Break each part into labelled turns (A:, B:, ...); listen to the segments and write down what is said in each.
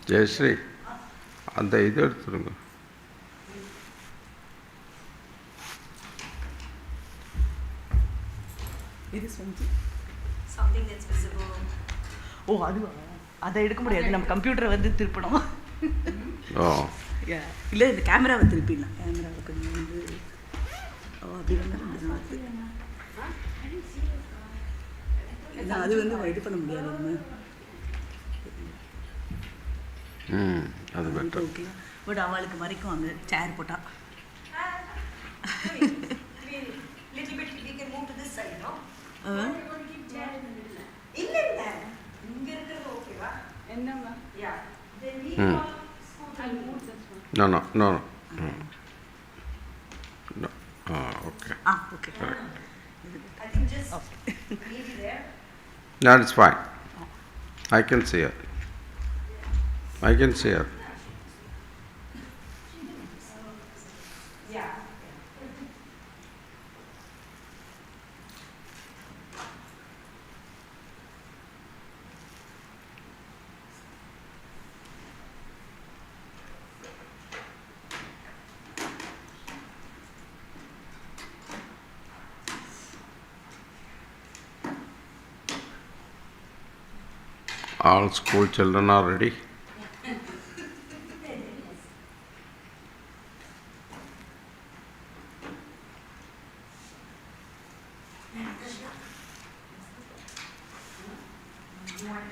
A: ஜெயஸ்ரீ, அந்த இது எடுத்துருங்க.
B: இது something that's visible. ஓ அதுவா, அதை எடுக்க முடியாது, நம்ம கம்ப்யூட்டரை வந்து திருப்பணும்.
A: ஓ
B: இல்லை, இந்த கேமராவை திருப்பிடலாம். கேமராவை கொஞ்சம் வந்து அப்படி வந்து அது வந்து இது பண்ண முடியாது நம்ம.
A: அது பெட்டர்.
B: ஓகே, பட் அவளுக்கு மறைக்கும் அங்கே சேர் போட்டா.
C: Little bit we can move to this side, no? இல்ல இல்ல, இங்க இருக்கிறது ஓகேவா? என்னம்மா? Yeah. Then we I'll move this one.
A: No. No. Okay.
B: Okay.
A: Correct.
C: I think just maybe there.
A: No, it's fine. I can see her.
C: Yeah.
A: All school children are ready.
C: You want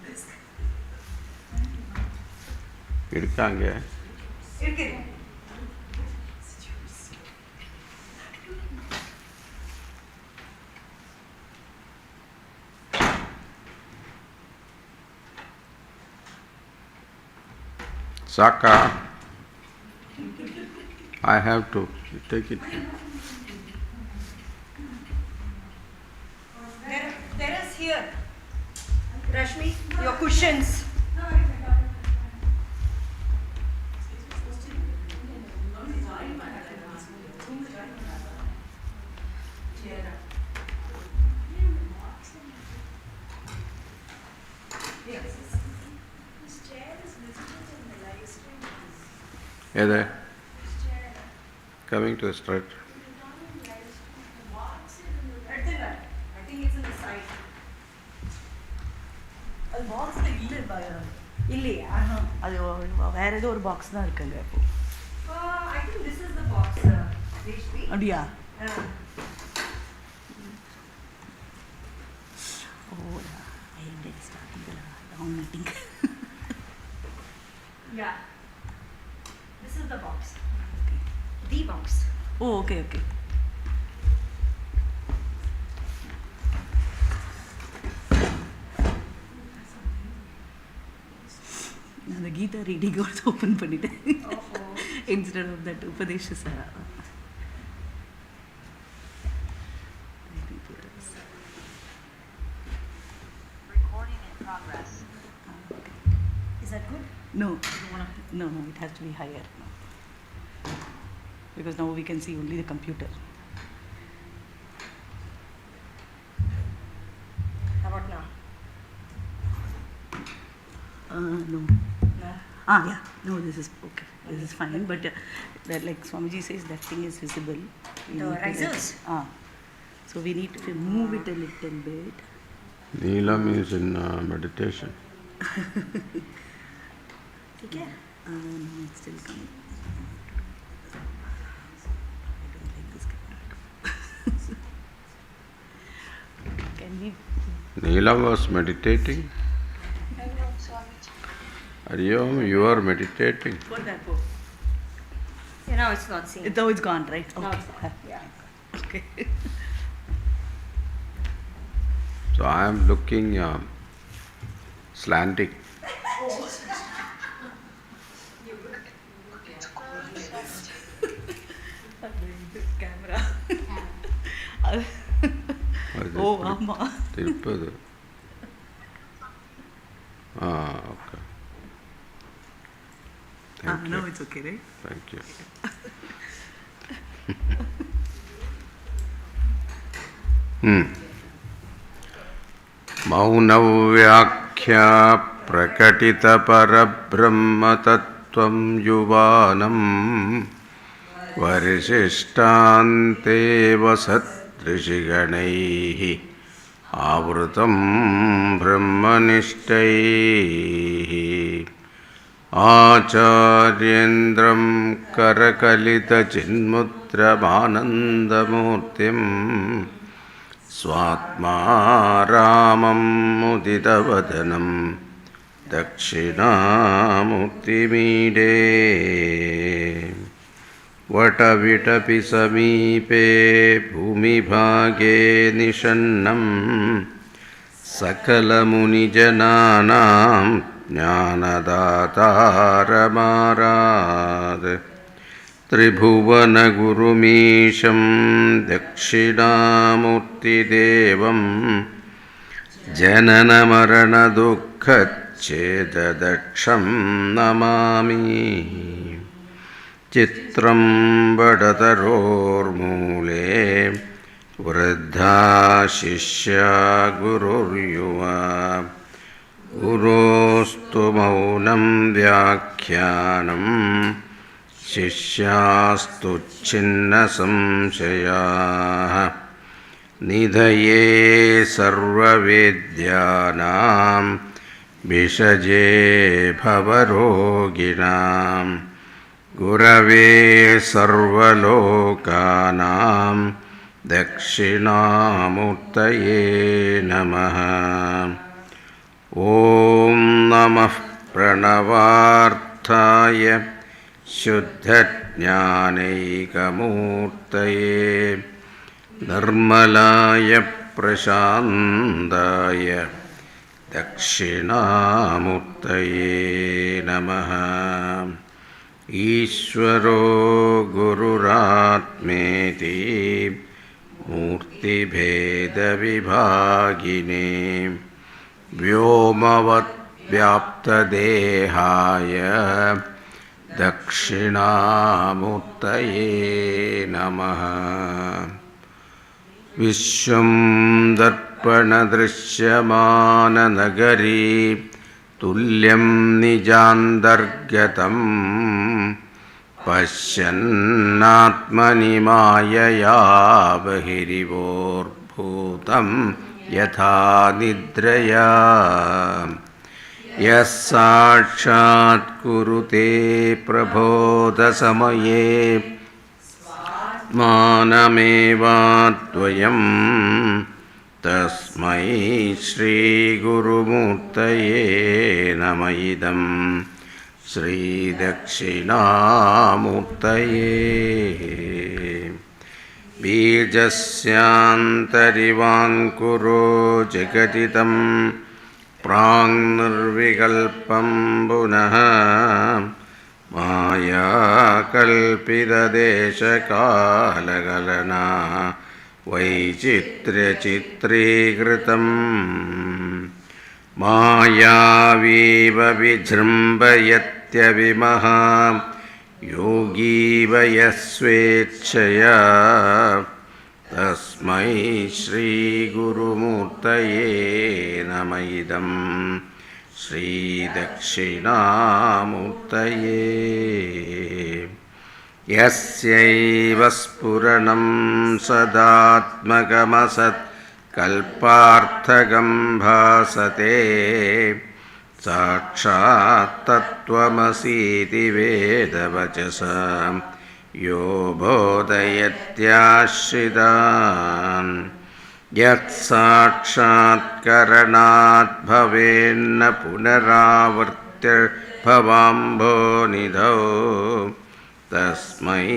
C: this?
A: இருக்காங்க. Saka, I have to take it.
C: There is here, Rashmi, your cushions.
A: Hey there. Coming to the straight.
C: I think it's in the side.
B: அது பாக்ஸில் இல்லையா? அது வேற ஏதோ ஒரு box தான் இருக்குங்க. அப்போ
C: I think this is the box, Rashmi.
B: அப்படியா? Oh, I ended starting the long meeting.
C: Yeah. This is the box.
B: Okay.
C: The box.
B: Oh, okay. நான் the Gita reading also open பண்ணிட்டேன். Instead of that Upadesha Sara.
C: Recording in progress. Is that good?
B: No, it has to be higher. No. Because now we can see only the computer.
C: How about now?
B: No.
C: No.
B: Yeah. No, this is okay. This is fine. But that, like Swamiji says, that thing is visible.
C: The risers?
B: So we need to move it a little bit.
A: Neelam is in meditation.
B: Okay. No, it's still coming. I don't like this camera. Can we?
A: Neelam was meditating. Ariyom, you are meditating.
B: What that for?
C: Yeah, now it's not seen.
B: Though it's gone, right?
C: Now
B: Okay.
C: it's gone. Yeah.
B: Okay.
A: So I am looking slanting.
B: Camera.
A: Oh,
B: ஆமா.
A: திருப்பது. Okay. Thank you.
B: No, it's okay, right?
A: Thank you. മൗനവ്യാഖ്യാ പ്രകടിതപരബ്രഹ്മതത്വം യുവാനം വരിശിഷ്ടാന്തെ വസദൃശിഗണൈഃ ആവൃതം ബ്രഹ്മനിഷ്ഠൈഃ ആചാര്യേന്ദ്രം കരകലിതചിന്മുദ്രമാനന്ദമൂർത്തിം സ്വാത്മാ രാമം മുദിതവദനം ദക്ഷിണാമൂർത്തിമീഡേ വടവിടപി സമീപേ ഭൂമിഭാഗേ നിഷണ്ണം സകലമുനിജനാനാം ജ്ഞാനദാതാരമാരാത് ത്രിഭുവനഗുരുമീശം ദക്ഷിണാമൂർത്തിദേവം ജനനമരണദുഃഖച്ഛേദദക്ഷം Namami ചിത്രം വടതരോർമൂലേ വൃദ്ധാ ശിഷ്യാ ഗുരുർയുവ ഗുരോസ്തു മൗനം വ്യാഖ്യാനം ശിഷ്യാസ്തു ഛിന്നസംശയാഃ നിധയേ സർവവേദ്യാനാം ഭിഷജേ ഭവരോഗിണാം ഗുരവേ സർവലോകാനാം ദക്ഷിണാമൂർത്തയേ നമഃ. ഓം നമഃ പ്രണവാർത്ഥായ ശുദ്ധജ്ഞാനൈകമൂർത്തയേ നിർമ്മലായ പ്രശാന്തായ ദക്ഷിണാമൂർത്തയേ നമഃ. ഈശ്വരോ ഗുരുരാത്മേതി മൂർത്തിഭേദവിഭാഗിനേ വ്യോമവത് വ്യാപ്തദേഹായ ദക്ഷിണാമൂർത്തയേ നമഃ. വിശ്വം ദർപ്പണദൃശ്യമാനനഗരീ തുല്യം നിജാന്തർഗതം പശ്യന്നാത്മനി മായയാ ബഹിരിവോർഭൂതം യഥാ നിദ്രയാ യസ്സാക്ഷാത് കുരുതേ പ്രബോധസമയേ മാനമേവാദ്വയം തസ്മൈ ശ്രീഗുരുമൂർത്തയേ നമഃ. ഇദം ശ്രീദക്ഷിണാമൂർത്തയേ. ബീജസ്യാന്തരിവാങ്കുരോ ജഗതിതം പ്രാങ്നിർവികൽപം പുനഃ മായാകൽപിതദേശകാലകലനാ വൈചിത്ര്യചിത്രീകൃതം മായാവീവ വിജൃംഭയത്യവിമഃ യോഗീവ യസ്വേച്ഛയാ തസ്മൈ ശ്രീഗുരുമൂർത്തയേ നമഃ. ഇദം ശ്രീദക്ഷിണാമൂർത്തയേ. യസ്യൈവ സ്ഫുരണം സദാത്മകമസത് കൽപ്പാർത്ഥകം ഭാസത്തെ സാക്ഷാത് തത്വമസീതി വേദവചസാം യോ ബോധയത്യാശ്രിതാൻ. യത്സാക്ഷാത്കരണാത് ഭവേന്ന പുനരാവൃത്യർഭവാംഭോനിധൗ തസ്മൈ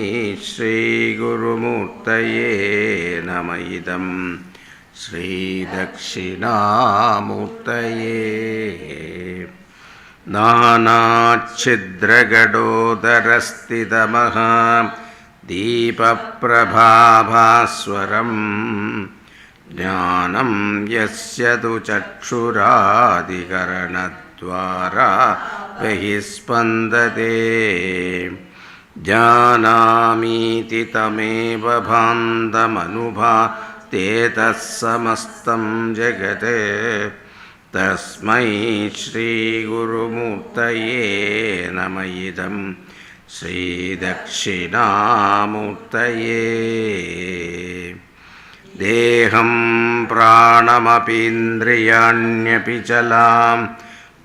A: ശ്രീഗുരുമൂർത്തയേ നമഃ. ഇദം ശ്രീദക്ഷിണാമൂർത്തയേ. നാനാച്ഛിദ്രഗഡോദരസ്ഥിതമഹാ ദീപപ്രഭാഭാസ്വരം ജ്ഞാനം യസ്യ തു ചക്ഷുരാദികരണദ്വാരാ ബഹിസ്പന്ദതേ ജാനാമീതി തമേവ ഭാന്തമനുഭാ तेतः समस्तं जगत् तस्मै श्रीगुरुमूर्तये नमः इदं श्रीदक्षिणामूर्तये देहं प्राणमपीन्द्रियाण्यपि चलां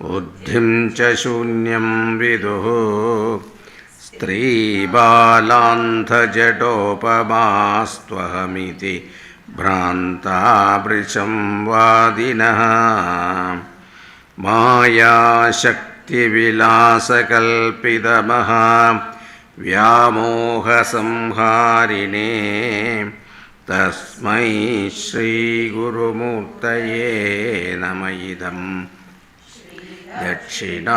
A: बुद्धिं च शून्यं विदुः स्त्रीबालान्धजडोपमास्त्वहमिति भ्रान्तावृशं वादिनः मायाशक्तिविलासकल्पितमः व्यामोहसंहारिणे तस्मै श्रीगुरुमूर्तये नमः इदं दक्षिणामूर्तये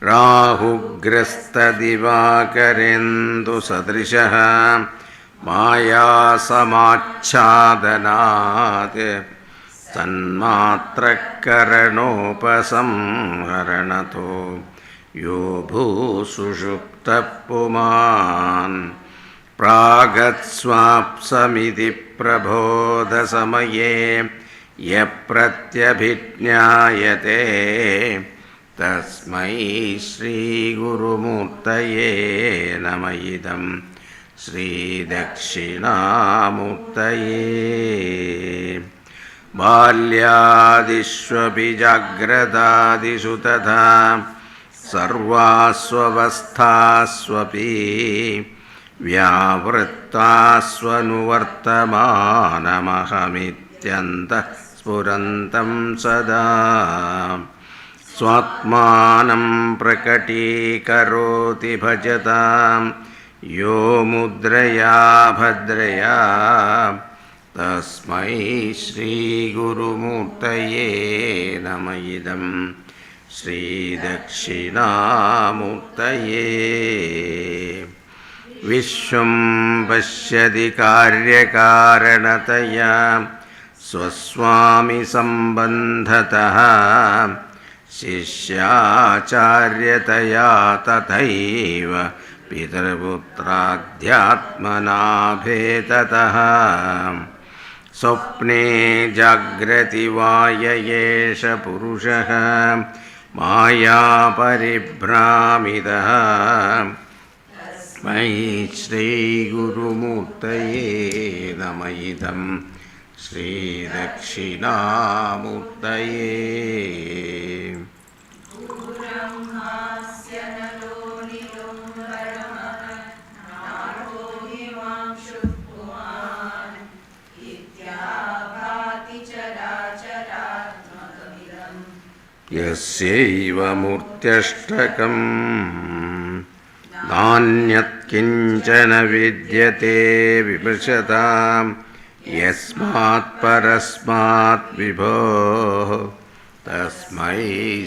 A: राहुग्रस्तदिवाकरेन्दुसदृशः मायासमाच्छादनात् तन्मात्रकरणोपसंहरणतो यो भूसुषुप्तः पुमान् प्रागत्स्वाप्समिति प्रबोधसमये यप्रत्यभिज्ञायते तस्मै श्रीगुरुमूर्तये नमः इदं श्रीदक्षिणामूर्तये बाल्यादिष्वपि जाग्रदादिषु तथा सर्वास्वस्थास्वपि व्यावृत्तास्वनुवर्तमानमहमित्यन्तः स्फुरन्तं सदा स्वात्मानं प्रकटीकरोति भजतां यो मुद्रया भद्रया तस्मै श्रीगुरुमूर्तये नमः इदं श्रीदक्षिणामूर्तये विश्वं पश्यति कार्यकारणतया स्वस्वामिसम्बन्धतः शिष्याचार्यतया तथैव पितृपुत्राध्यात्मना भेदतः स्वप्ने जाग्रति वा य एष पुरुषः मायापरिभ्रामितः मयि श्रीगुरुमूर्तये नमः इदं श्रीदक्षिणामूर्तये यस्यैव मूर्त्यष्टकं नान्यत्किञ्चन विद्यते विमृशतां यस्मात् परस्मात् विभोः तस्मै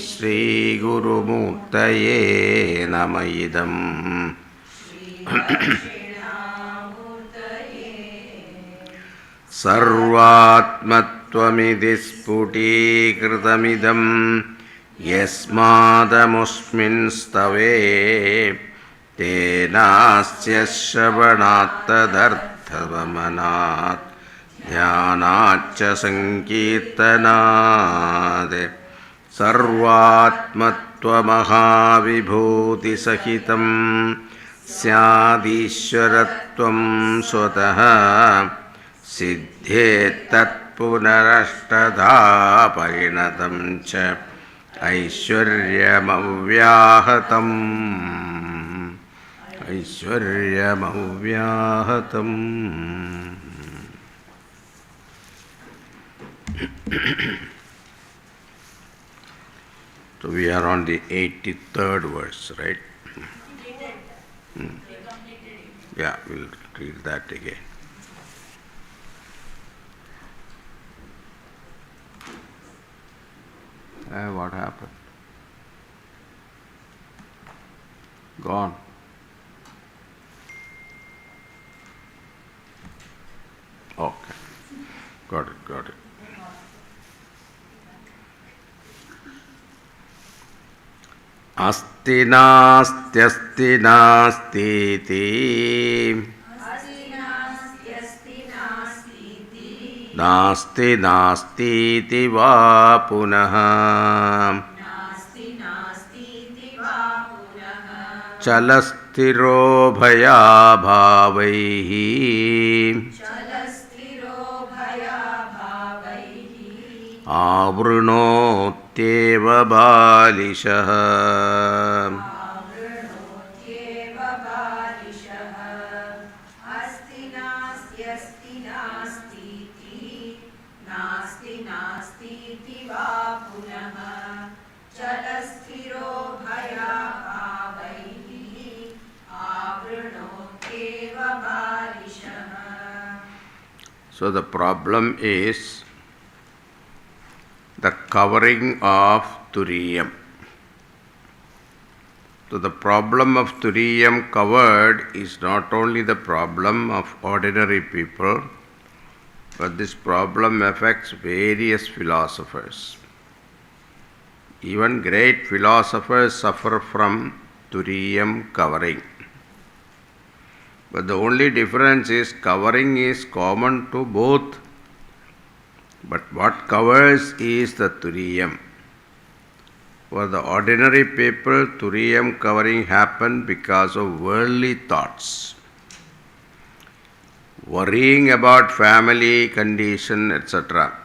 A: श्रीगुरुमूर्तये नमः इदं सर्वात्मत्वमिति स्फुटीकृतमिदं यस्मादमुस्मिन् स्तवे तेनास्य श्रवणात् तदर्थवमनात् ध्यानाच्च सङ्कीर्तनात् सर्वात्मत्वमहाविभूतिसहितं स्यादीश्वरत्वं स्वतः सिद्धेत्तत्पुनरष्टधा परिणतं च ऐश्वर्यमव्याहतम् ऐश्वर्यमव्याहतम् So we are on the 83rd verse, right? Yeah, we'll read that again. What happened? Gone. Okay. Got it, got it. Asti nasti asti nastiti नास्ति नास्तीति वा पुनः चलस्थिरो भयाभावैः आवृणोत्येव बालिशः So the problem is the covering of Turiyam. So the problem of Turiyam covered is not only the problem of ordinary people, but this problem affects various philosophers. Even great philosophers suffer from Turiyam covering. But the only difference is covering is common to both. But what covers is the Turiyam. For the ordinary people, Turiyam covering happens because of worldly thoughts. Worrying about family condition, etc.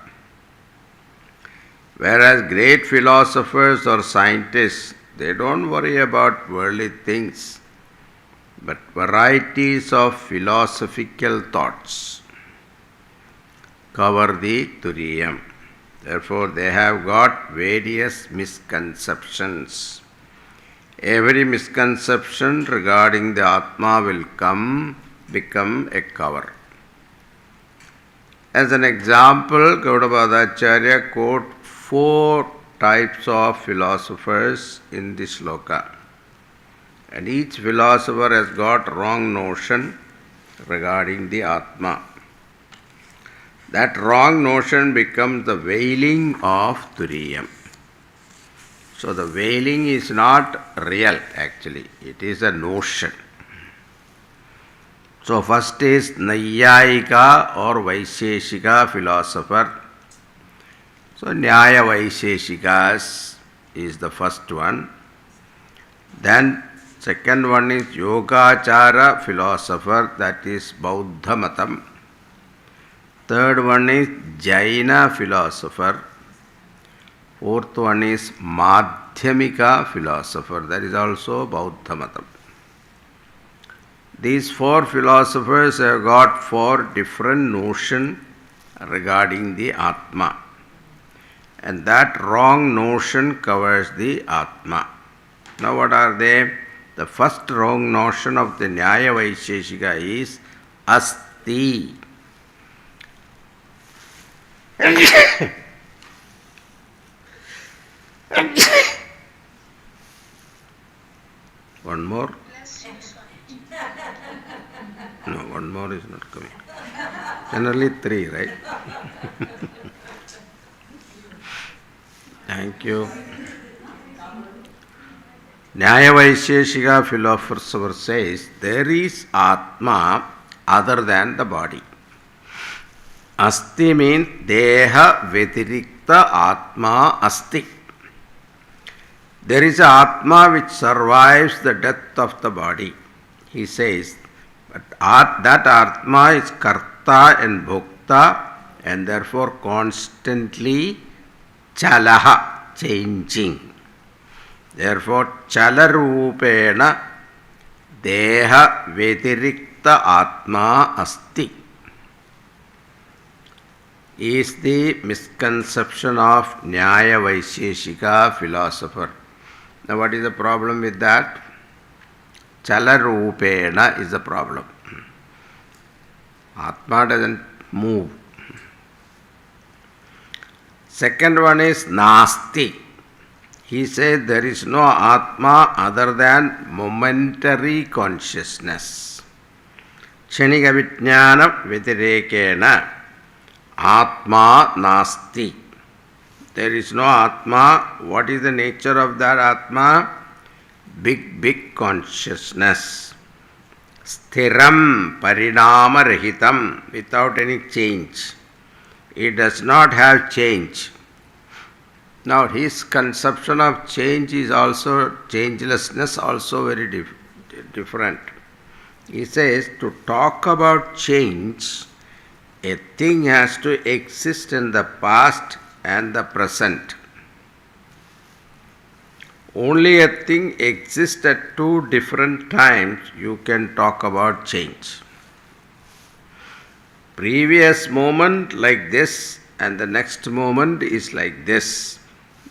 A: Whereas great philosophers or scientists, they don't worry about worldly things, but varieties of philosophical thoughts cover the Turiyam. Therefore, they have got various misconceptions. Every misconception regarding the Atma will become a cover. As an example, Gaudapadacharya quote 4 types of philosophers in this sloka. And each philosopher has got wrong notion regarding the Atma. That wrong notion becomes the veiling of Turiyam. So the veiling is not real actually, it is a notion. So first is Nayayika or Vaisheshika philosopher. So Nyaya Vaisheshikas is the first one. Then second one is Yogachara philosopher, that is Bauddha Matam. Third one is Jaina philosopher. Fourth one is Madhyamika philosopher, that is also Bauddha Matam. These 4 philosophers have got 4 different notions regarding the Atma. And that wrong notion covers the Atma. Now what are they? The first wrong notion of the Nyaya Vaisheshika is Asti. One more? No, one more is not coming. Generally 3, right? Thank you. Nyaya Vaisheshika philosopher says there is Atma other than the body. Asti means Deha Vetirikta Atma Asti. There is an Atma which survives the death of the body. He says, but that Atma is Karta and Bhokta and therefore constantly Chalaha, changing. Therefore, Chalarupena Deha Vetirikta Atma Asti is the misconception of Nyaya Vaisheshika philosopher. Now what is the problem with that? Chalarupena is the problem. Atma doesn't move. Second one is Nasti. He says there is no Atma other than momentary consciousness. Kshanika Vijnana Vitirekena Atma Nasti. There is no Atma. What is the nature of that Atma? Big consciousness. Sthiram Parinama Rahitam, without any change. It does not have change. Now his conception of change is also, changelessness also very different. He says to talk about change, a thing has to exist in the past and the present. Only a thing exists at two different times, you can talk about change. Previous moment like this and the next moment is like this.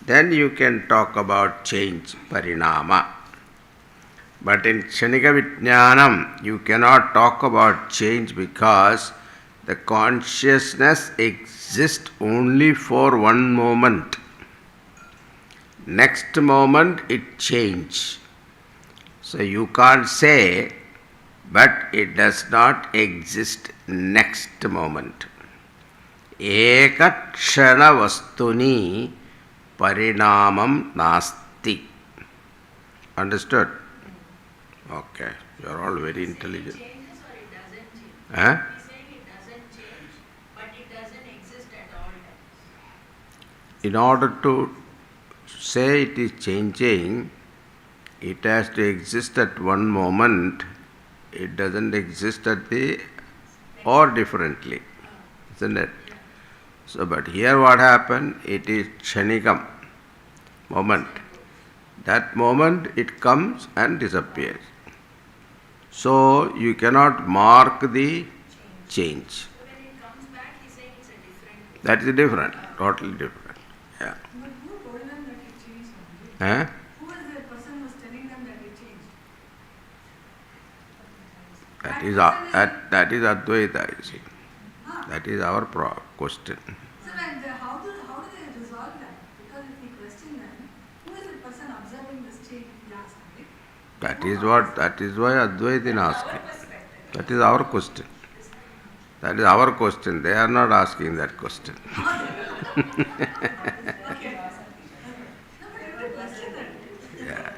A: Then you can talk about change, parinama. But in Kshanika Vijnanam, you cannot talk about change because the consciousness exists only for one moment. Next moment it changes. So you can't say, but it does not exist next moment. Eka kshana vastuni parinamam nasti. Understood? Okay, you are all very intelligent.
C: It changes or it doesn't change?
A: Huh?
C: He's saying it doesn't change, but it doesn't exist at all times.
A: In order to say it is changing, it has to exist at one moment. It doesn't exist at the or differently, isn't it? So, but here what happened? It is kshanikam, moment. That moment it comes and disappears. So you cannot mark the change.
C: So when it comes back, he's saying it's a different.
A: That is different, totally different. Yeah.
D: But who told them that it changed?
A: Huh?
D: Who was the person who was telling them that it changed?
A: That is Advaita, you see.
D: Huh?
A: That is our question.
D: So and how do they resolve that? Because if we question them, who is the person observing this change? We ask, right?
A: That is why Advaita is asking. That is our question. That is our question. They are not asking that question.
D: Okay. No, but you have to question them.
A: Yeah.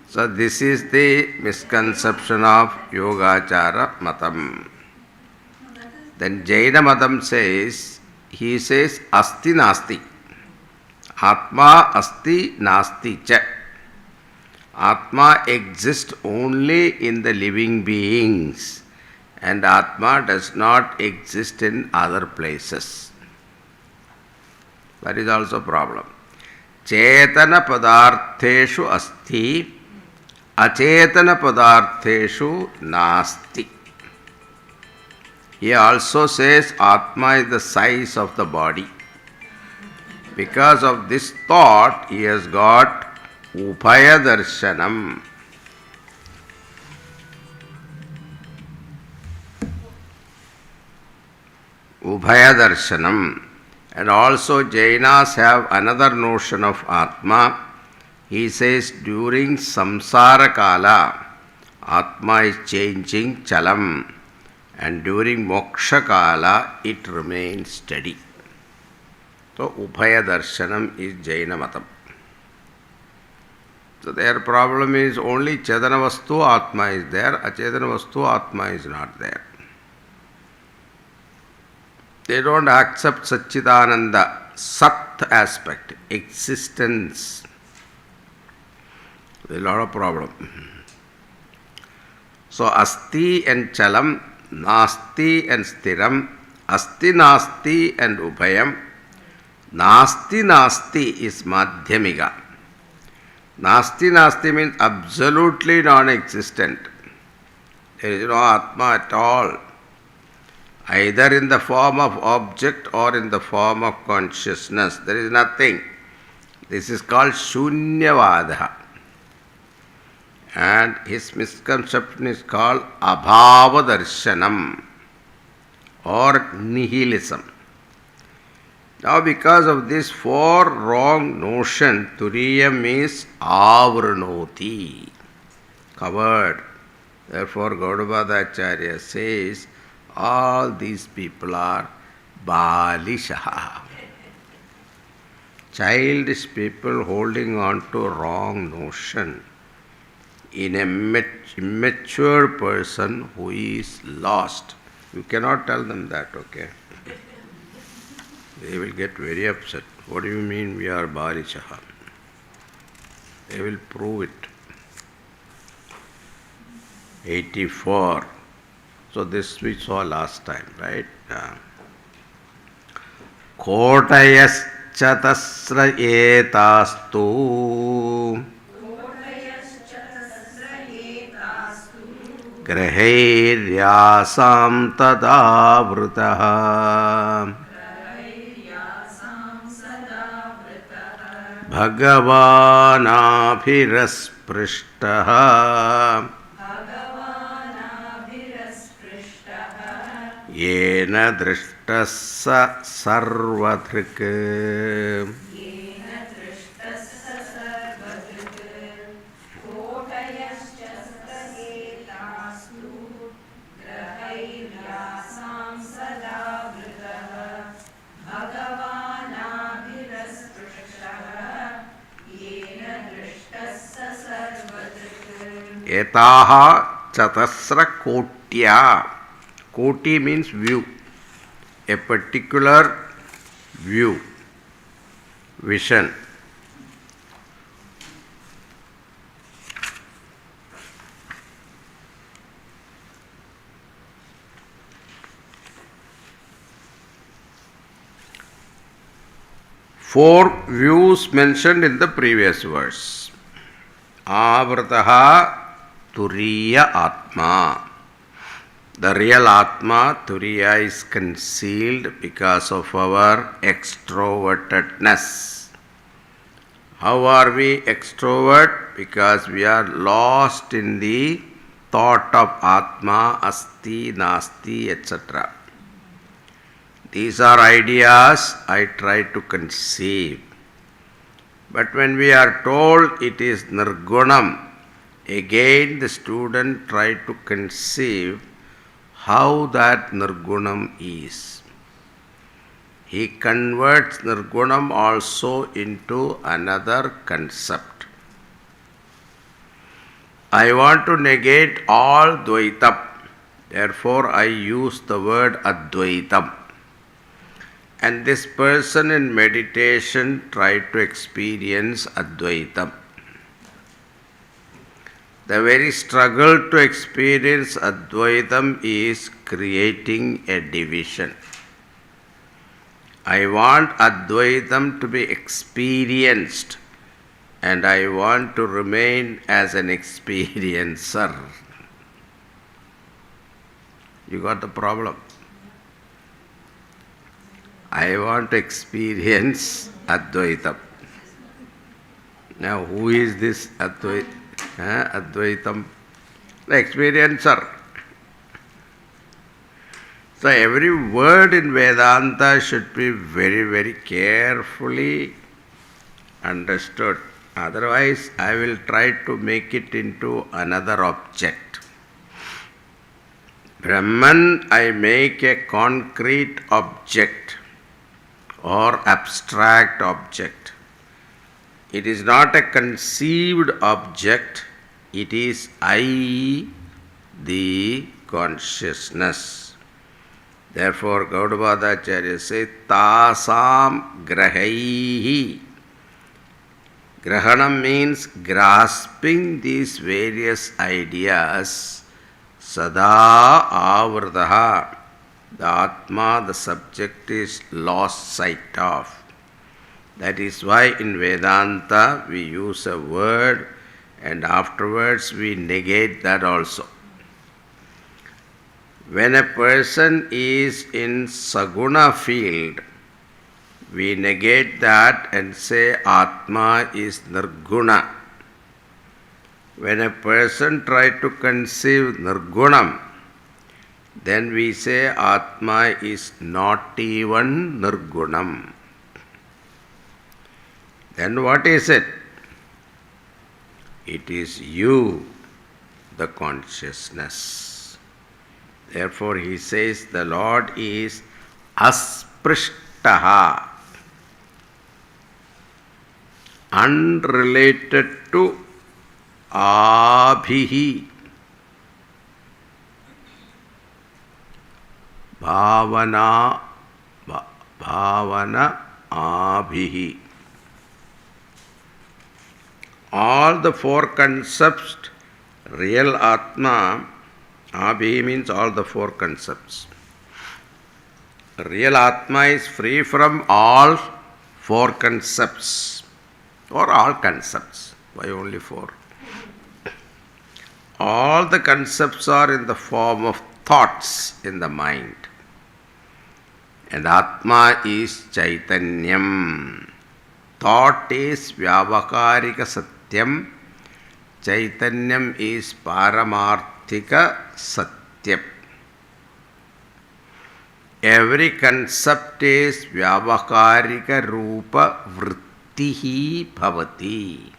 A: So this is the misconception of Yogachara Matam. Then Jaina Matam says, he says, Asti Nasti. Atma Asti Nasti Cha. Atma exists only in the living beings, and Atma does not exist in other places. That is also a problem. Chetana padartheshu asti, achetana padartheshu nasti. He also says Atma is the size of the body. Because of this thought, he has got Upaya Darshanam. Ubhaya Darshanam. And also Jainas have another notion of Atma. He says during samsara kala, Atma is changing chalam, and during moksha kala, it remains steady. So Ubhaya Darshanam is Jaina Matam. So their problem is only Chetana Vastu Atma is there, Achetana Vastu Atma is not there. They don't accept Satchidananda, Sat aspect, existence. There is a lot of problem. So Asti and Chalam, Nasti and Stiram, Asti Nasti and Ubhayam, Nasti Nasti is Madhyamika. Nasti Nasti means absolutely non-existent. There is no Atma at all, either in the form of object or in the form of consciousness. There is nothing. This is called Shunyavada. And his misconception is called Abhava Darshanam or Nihilism. Now because of this four wrong notion, Turiyam is Avranoti, covered. Therefore Gaudapada Acharya says, all these people are Balishaha. Childish people holding on to wrong notion in a immature person who is lost. You cannot tell them that, okay? They will get very upset. What do you mean we are Balishaha? They will prove it. 84. So this we saw last time, right? Kotayaschatasra etastu grahiryasam tadavritaha Bhagavanabhirasprishtah Yena drishtassa sarvadhrik Etaha chatasra kotya. Koti means view, a particular view, vision. Four views mentioned in the previous verse. Avrataha Turiya Atma. The real Atma, Turiya, is concealed because of our extrovertedness. How are we extrovert? Because we are lost in the thought of Atma, Asti, Nasti, etc. These are ideas I try to conceive. But when we are told it is Nirgunam, again the student try to conceive how that Nirgunam is. He converts Nirgunam also into another concept. I want to negate all Dvaitam, therefore I use the word Advaitam. And this person in meditation tried to experience Advaitam. The very struggle to experience Advaitam is creating a division. I want Advaitam to be experienced and I want to remain as an experiencer. You got the problem? I want to experience Advaitam. Now, who is this Advaitam? Advaitam? The experiencer. So, every word in Vedanta should be very, very carefully understood. Otherwise, I will try to make it into another object. Brahman, I make a concrete object or abstract object. It is not a conceived object, it is I, the consciousness. Therefore, Gaudapadacharya says, Tasam grahaihi. Grahanam means grasping these various ideas. Sada avrataha. The Atma, the subject, is lost sight of. That is why in Vedanta we use a word and afterwards we negate that also. When a person is in Saguna field, we negate that and say Atma is Nirguna. When a person tries to conceive Nirgunam, then we say Atma is not even Nirgunam. Then what is it? It is you, the consciousness. Therefore he says the Lord is Asprishtaha, unrelated to Abhihi. Bhavana, bhavana abhihi. All the four concepts, real Atma, abhihi means all the four concepts. Real Atma is free from all four concepts, or all concepts. Why only four? All the concepts are in the form of thoughts in the mind. And Atma is Chaitanyam. Thought is Vyavakarika Satyam. Chaitanyam is Paramarthika Satyam. Every concept is Vyavakarika Rupa Vrittihi Bhavati.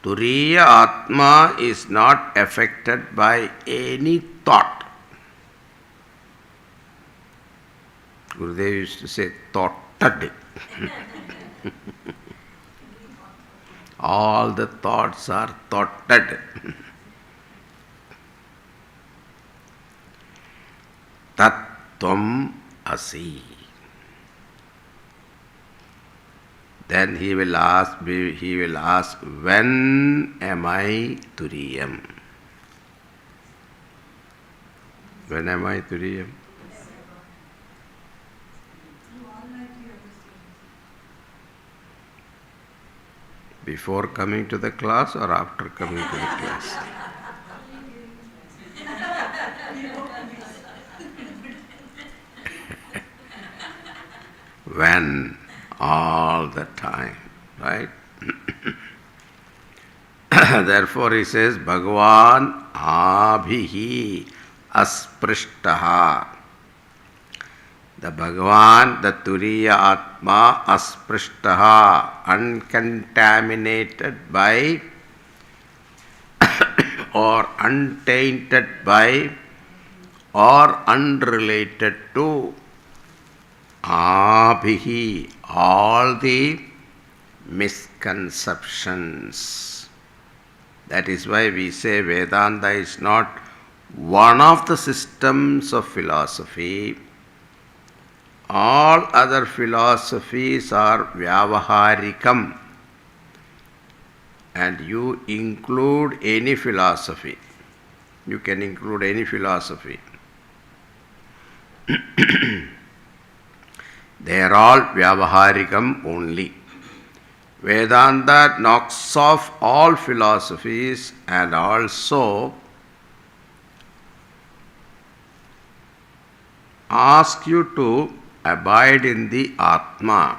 A: Turiya Atma is not affected by any thought. Gurudev used to say, thoughted. All the thoughts are thoughted. Tattvam asi. Then he will ask, when am I Turiyam? When am I Turiyam? Before coming to the class or after coming to the class? When? All the time, right? Therefore he says, Bhagavan abhihi asprishtaha. The Bhagavan, the Turiya Atma, asprishtaha, uncontaminated by or untainted by or unrelated to abhihi, all the misconceptions. That is why we say Vedanta is not one of the systems of philosophy. All other philosophies are vyavaharikam, and you include any philosophy. You can include any philosophy. They are all vyavaharikam only. Vedanta knocks off all philosophies and also asks you to abide in the Atma,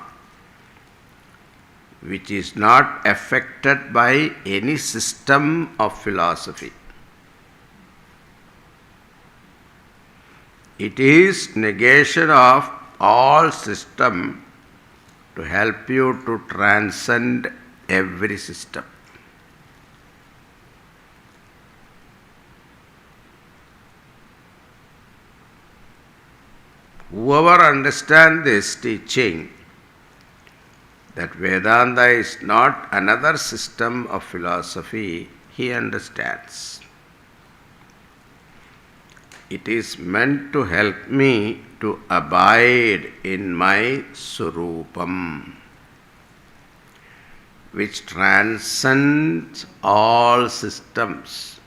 A: which is not affected by any system of philosophy. It is negation of all system to help you to transcend every system. Whoever understands this teaching, that Vedanta is not another system of philosophy, he understands. It is meant to help me to abide in my Surupam, which transcends all systems.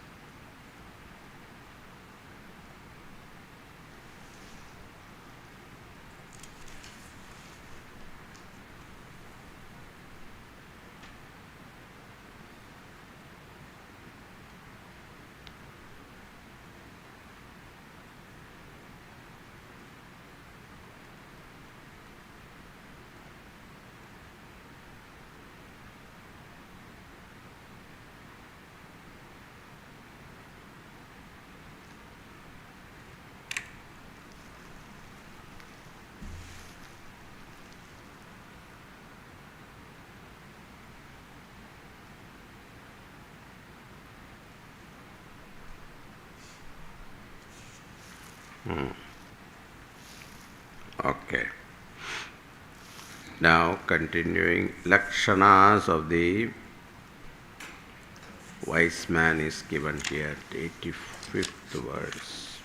A: Okay. Now continuing Lakshanas of the wise man is given here, 85th verse.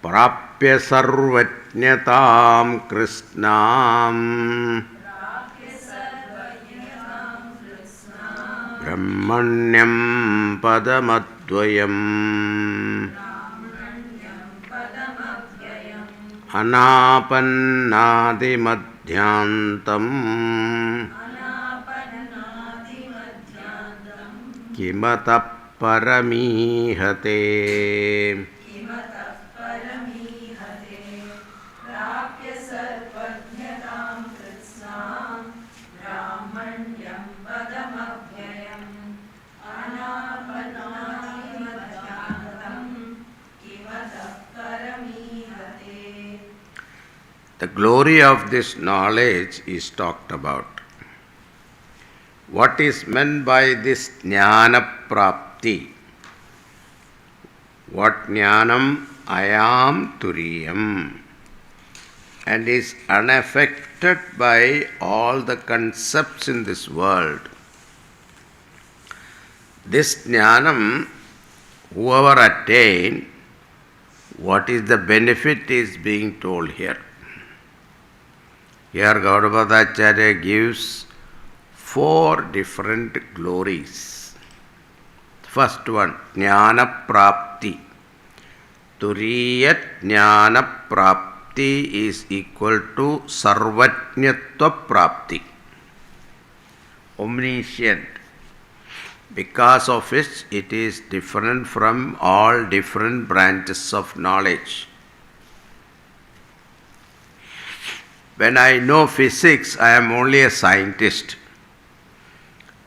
A: Prapya sarvajnatam krishnam Brahmanyam padamadvayam Anapannadi madhyantam Kimatap paramihate. The glory of this knowledge is talked about. What is meant by this jnana prapti? What jnanam ayam turiyam and is unaffected by all the concepts in this world. This jnanam, whoever attained, what is the benefit is being told here. Here Gaudapadacharya gives 4 different glories. First one, jnana prapti. Turiyat jnana prapti is equal to sarvajnatva prapti. Omniscient. Because of which it is different from all different branches of knowledge. When I know physics, I am only a scientist.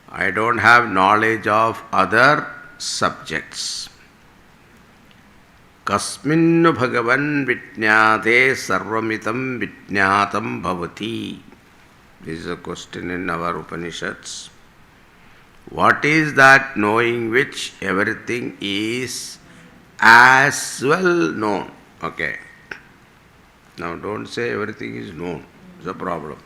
A: I don't have knowledge of other subjects. Kasminnu bhagavan vijñāte sarvamitam vijñātam bhavati. This is a question in our Upanishads. What is that knowing which everything is as well known? Okay. Now don't say everything is known. It's a problem.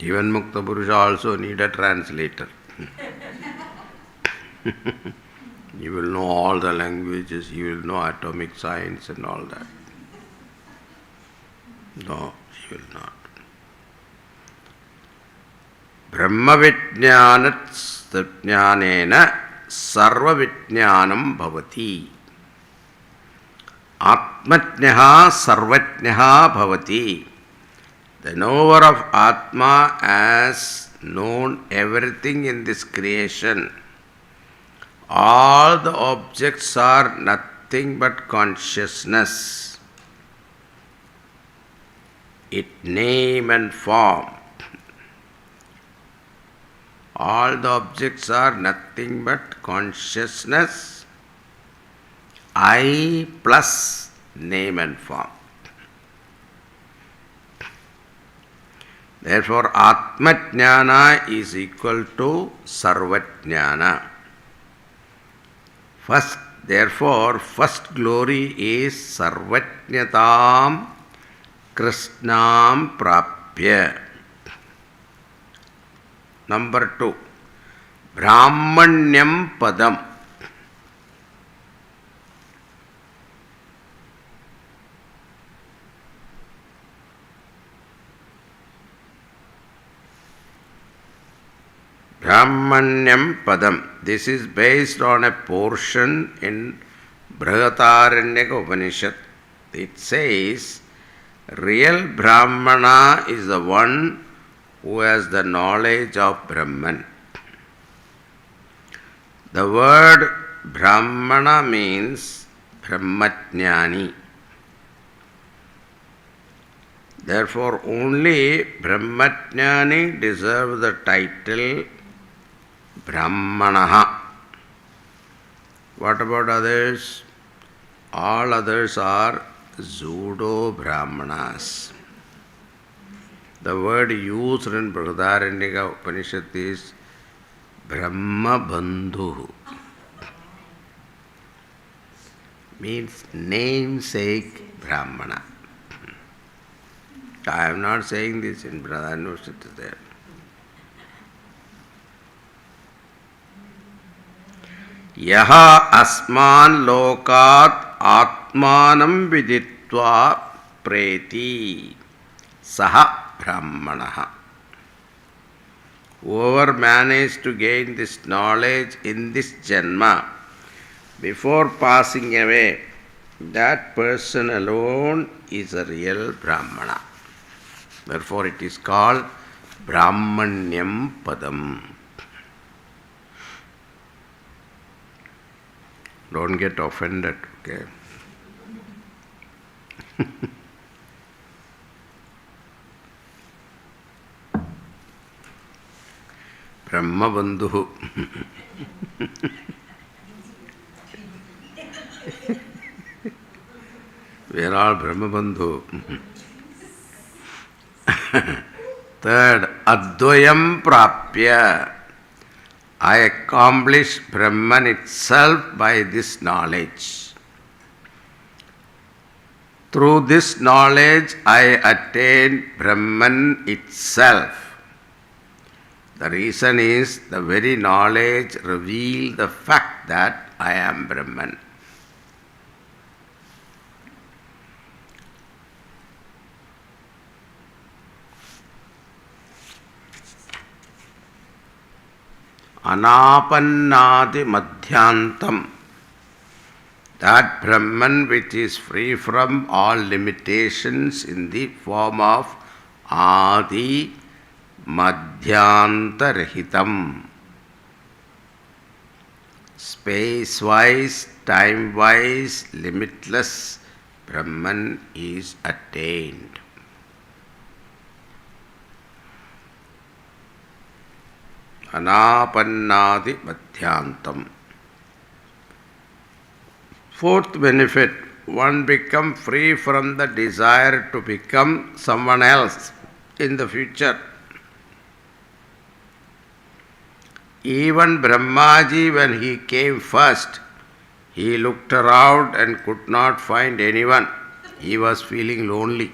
A: Even Mukta Purusha also need a translator. He will know all the languages, he will know atomic science and all that. No, he will not. Brahma vijñānena sarva vijñānam bhavati. Atmajnaha sarvajnaha bhavati. The knower of Atma has known everything in this creation. All the objects are nothing but consciousness. Its name and form. All the objects are nothing but consciousness, I plus name and form. Therefore, Atmajnana is equal to Sarvajnana. First glory is Sarvajnatam Krishnam Prapya. Number 2, Brahmanyam Padam. Brahmanyam Padam. This is based on a portion in Brihadaranyaka Upanishad. It says, real Brahmana is the one who has the knowledge of Brahman. The word Brahmana means Brahmajnani. Therefore, only Brahmajnani deserves the title Brahmanaha. What about others? All others are pseudo Brahmanas. The word used in Brihadaranyaka Upanishad is Brahma Bandhu. Means namesake Brahmana. I am not saying this in Brihadaranyaka Upanishad there. Yaha asman lokat atmanam viditva preti saha brahmanaha. Whoever managed to gain this knowledge in this janma before passing away, that person alone is a real Brahmana. Therefore it is called Brahmanyam Padam. Don't get offended, okay? Brahma Bandhu. We are all Brahma Bandhu. Third, Advayam Prapya. I accomplish Brahman itself by this knowledge. Through this knowledge, I attain Brahman itself. The reason is the very knowledge reveals the fact that I am Brahman. Anapannadi madhyantam. That Brahman which is free from all limitations in the form of Adi Madhyantarahitam. Space-wise, time-wise, limitless Brahman is attained. Anapannadi madhyantam. Fourth benefit, one becomes free from the desire to become someone else in the future. Even Brahmaji, when he came first, he looked around and could not find anyone. He was feeling lonely.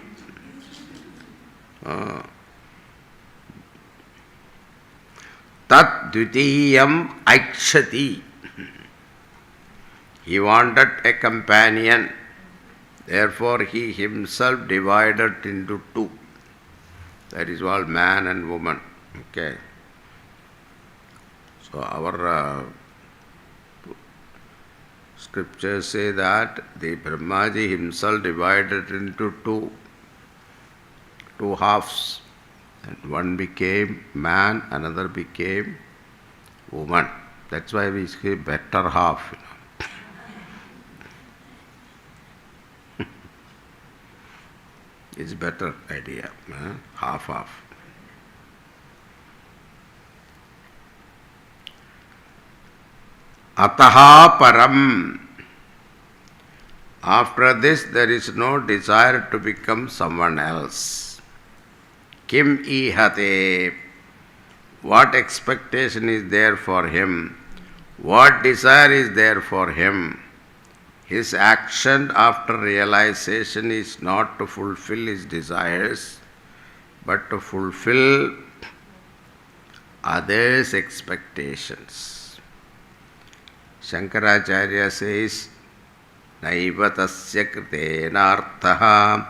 A: Tat dvitiyam aikshati. He wanted a companion. Therefore, he himself divided into two. That is called man and woman. Okay. So our scriptures say that the Brahmaji himself divided into two halves. And one became man, another became woman. That's why we say better half. It's better idea, half. Ataha param. After this, there is no desire to become someone else. Kim ihate. What expectation is there for him? What desire is there for him? His action after realization is not to fulfill his desires, but to fulfill others' expectations. Shankaracharya says, Naiva tasya kritena arthaha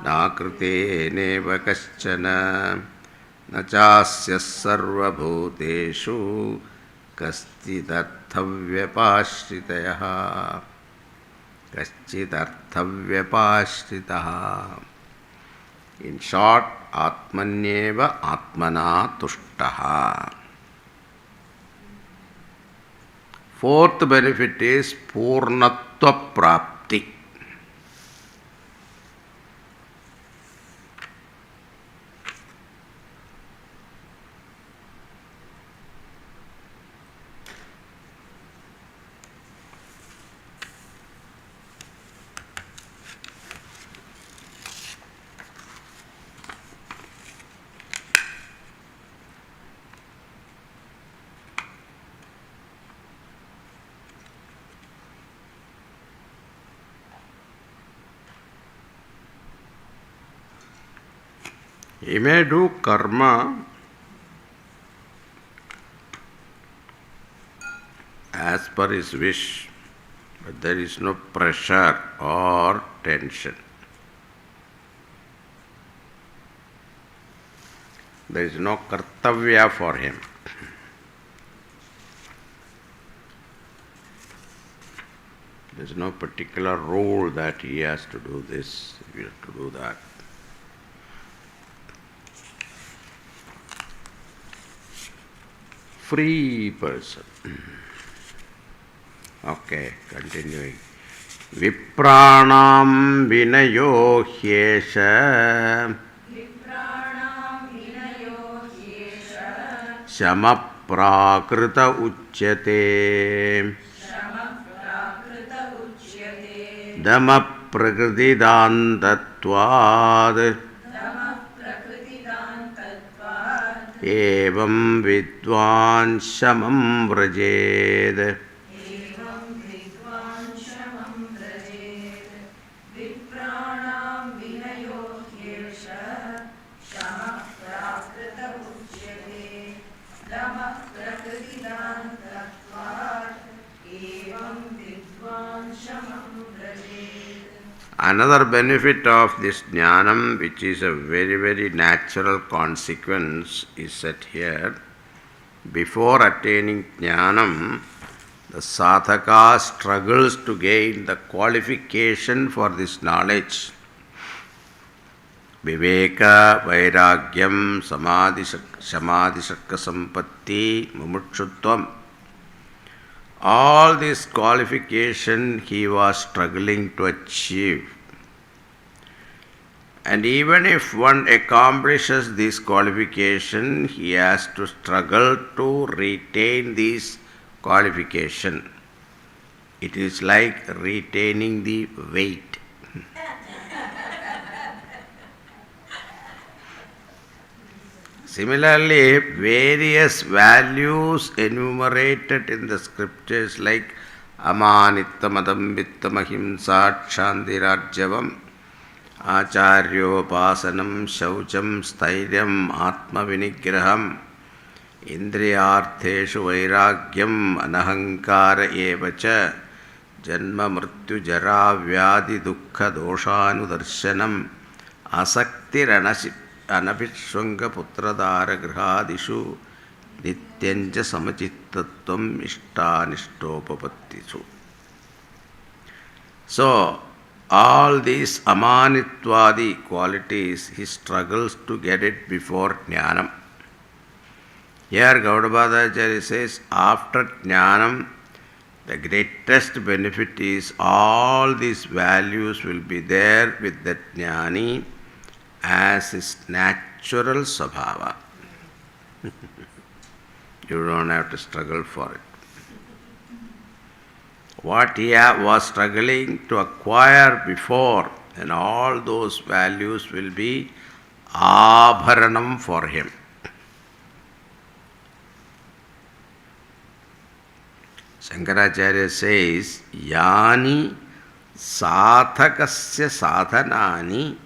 A: na kriteneva kaschana na chasya sarva bhuteshu kaschidharthavyapashritayah. Kaschidharthavyapashritaha. In short, Atmanyeva Atmana Tushtaha. Fourth benefit is Purnatva Prapti. He may do karma as per his wish, but there is no pressure or tension. There is no kartavya for him. There is no particular rule that he has to do this, he has to do that. Free person. Okay, continuing. Vipranam vinayo hyesha shama prakrita uchyate dhamma prakritidantatvad evam vidvan shamam vrajed. Another benefit of this jnanam, which is a very, very natural consequence, is set here. Before attaining jnanam, the sadhaka struggles to gain the qualification for this knowledge. Viveka, vairagyam, samadhi shakka sampatti, mumukshutvam. All this qualification he was struggling to achieve. And even if one accomplishes this qualification, he has to struggle to retain this qualification. It is like retaining the weight. Similarly, various values enumerated in the scriptures like amanittam adambittam ahimsa kshantirajyavam acharyopasanam shaucham stairyam atma vinigraham indriyartheshu vairagyam anahankara evacha janma mrityu jara vyadi dukkha doshanudarshanam asaktir anapishvanga putradara grihadishu nityanja samachittatvam ishtanishtopavattisu. So, all these amanitwadi qualities, he struggles to get it before jnanam. Here Gaudapadacharya says, after jnanam, the greatest benefit is all these values will be there with the jnani as his natural svabhava. You don't have to struggle for it. What he was struggling to acquire before, and all those values will be abharanam for him. Shankaracharya says, Yani sathakasya sadhanani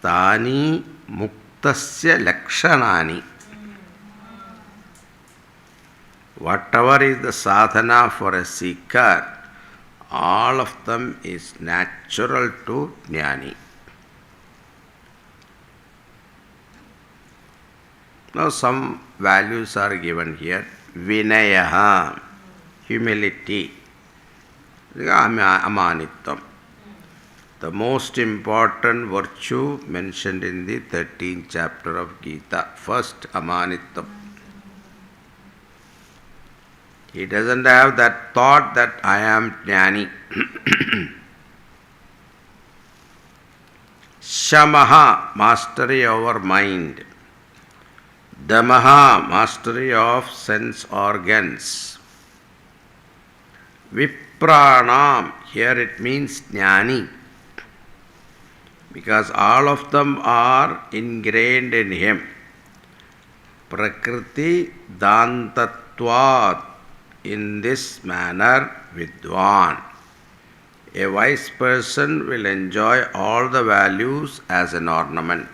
A: tani muktasya lakshanani. Whatever is the sadhana for a seeker, all of them is natural to jnani. Now some values are given here. Vinayaha, humility. Amanittam. The most important virtue mentioned in the 13th chapter of Gita. First, amanittam. He doesn't have that thought that I am jnani. Shamaha, mastery over mind. Damaha, mastery of sense organs. Vipranam, here it means jnani, because all of them are ingrained in him. Prakriti dantatvat, in this manner vidwan. A wise person will enjoy all the values as an ornament.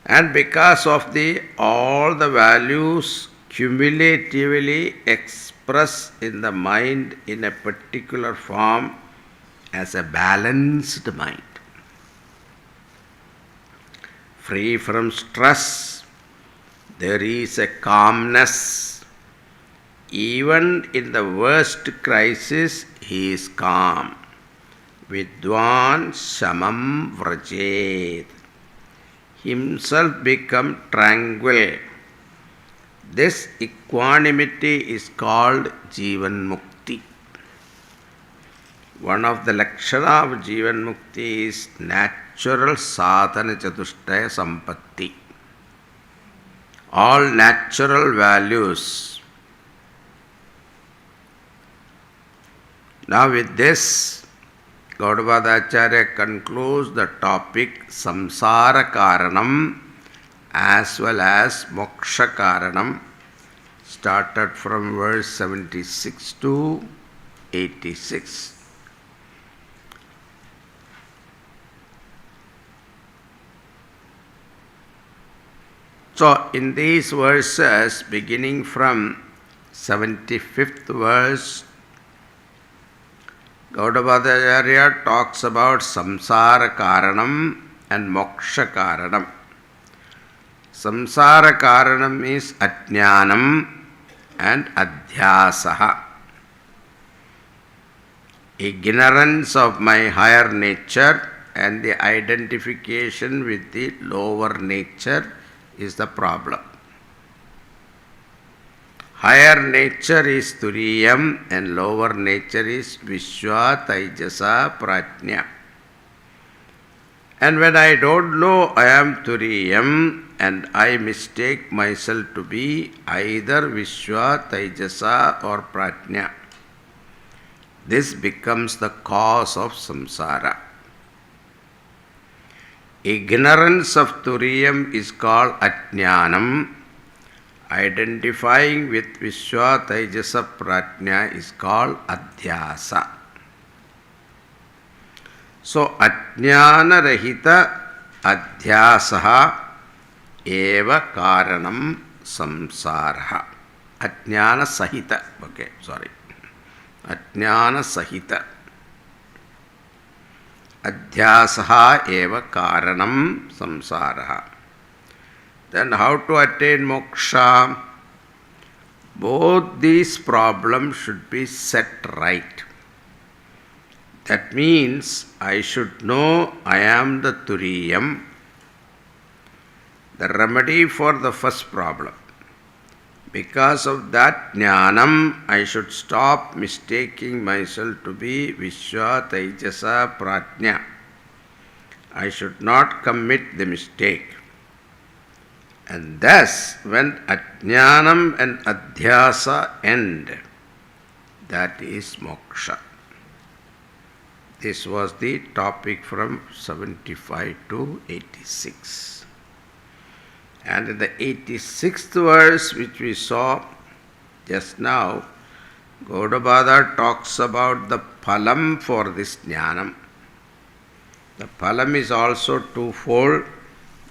A: And because of all the values cumulatively express in the mind in a particular form as a balanced mind, free from stress. There is a calmness. Even in the worst crisis, he is calm. Vidwan shamam vrajet. Himself become tranquil. This equanimity is called Jivan Mukti. One of the lakshana of Jivan Mukti is natural sadhana chatushtaya sampatti. All natural values. Now with this, Gaudapada Acharya concludes the topic Samsara Karanam as well as Moksha Karanam, started from verse 76 to 86. So, in these verses, beginning from 75th verse, Gaudapada Acharya talks about Samsara Karanam and Moksha Karanam. Samsara Karanam is Ajnanam and Adhyasaha. Ignorance of my higher nature and the identification with the lower nature is the problem. Higher nature is Turiyam and lower nature is Vishwa, Taijasa, Prajna. And when I don't know I am Turiyam and I mistake myself to be either Vishwa, Taijasa or Prajna, this becomes the cause of samsara. Ignorance of Turiyam is called Ajnanam. Identifying with Vishwa, Taijasa, Prajna is called Adhyasa. So, Ajnana Rahita Adhyasaha eva Karanam Samsaraha. Ajnana Sahita. Okay, sorry. Ajnana Sahita. Adhyasaha eva Karanam Samsaraha. Then how to attain moksha? Both these problems should be set right. That means I should know I am the Turiyam. The remedy for the first problem. Because of that jnanam, I should stop mistaking myself to be Vishwa, Taijasa, Prajna. I should not commit the mistake. And thus, when Ajnanam and Adhyasa end, that is moksha. This was the topic from 75 to 86. And in the 86th verse, which we saw just now, Gaudapada talks about the phalam for this jnanam. The phalam is also twofold.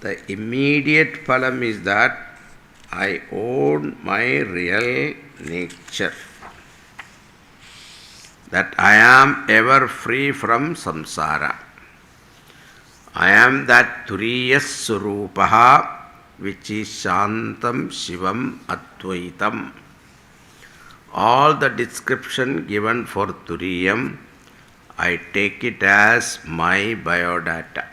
A: The immediate phalam is that I own my real nature, that I am ever free from samsara. I am that Turiya Surupaha, which is Shantam Shivam Advaitam. All the description given for Turiyam, I take it as my biodata.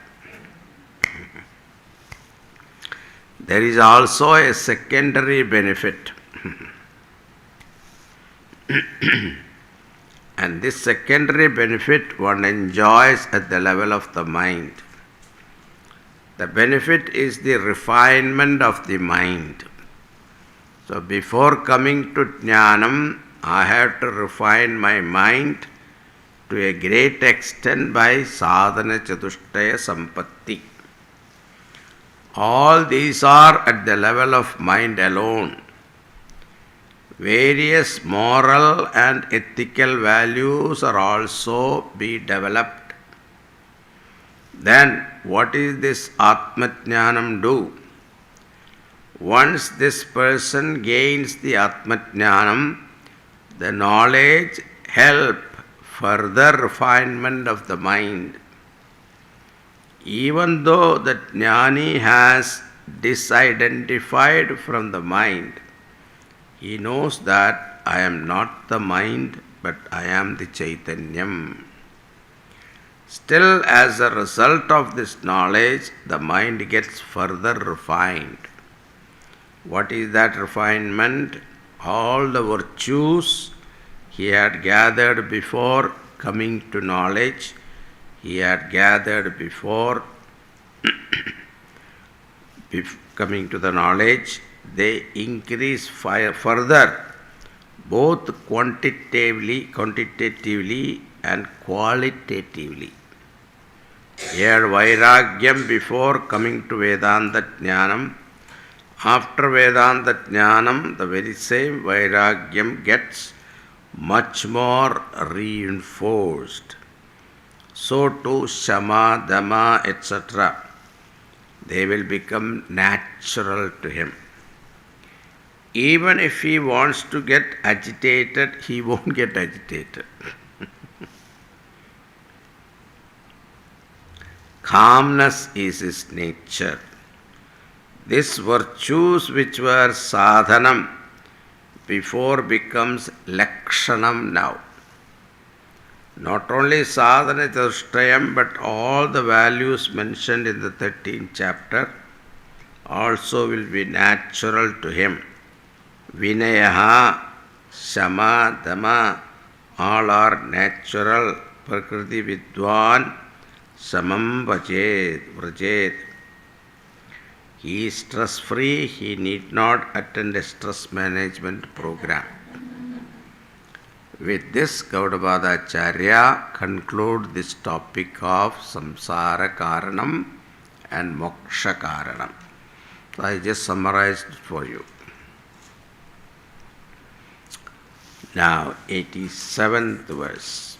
A: There is also a secondary benefit. And this secondary benefit one enjoys at the level of the mind. The benefit is the refinement of the mind. So before coming to jnanam, I have to refine my mind to a great extent by sadhana chatushtaya sampatti. All these are at the level of mind alone. Various moral and ethical values are also be developed. Then what is this Atma Jnanam do? Once this person gains the Atmajnanam, the knowledge help further refinement of the mind. Even though the Jnani has disidentified from the mind, he knows that I am not the mind, but I am the Chaitanyam. Still, as a result of this knowledge, the mind gets further refined. What is that refinement? All the virtues he had gathered before coming to knowledge, he had gathered before coming to the knowledge, they increase further, both quantitatively and qualitatively. Here Vairagyam before coming to Vedanta Jnanam, after Vedanta Jnanam, the very same Vairagyam gets much more reinforced. So too Shama, Dhamma, etc. They will become natural to him. Even if he wants to get agitated, he won't get agitated. Calmness is his nature. These virtues which were sadhanam before becomes lakshanam now. Not only sadhana chatushtrayam, but all the values mentioned in the 13th chapter also will be natural to him. Vinayaha, Shama, Dhamma, all are natural. Prakriti Vidwan, Samam Vrajet. He is stress-free, he need not attend a stress management program. With this, Gaudapada Acharya conclude this topic of Samsara Karanam and Moksha Karanam. So I just summarized it for you. Now, 87th verse.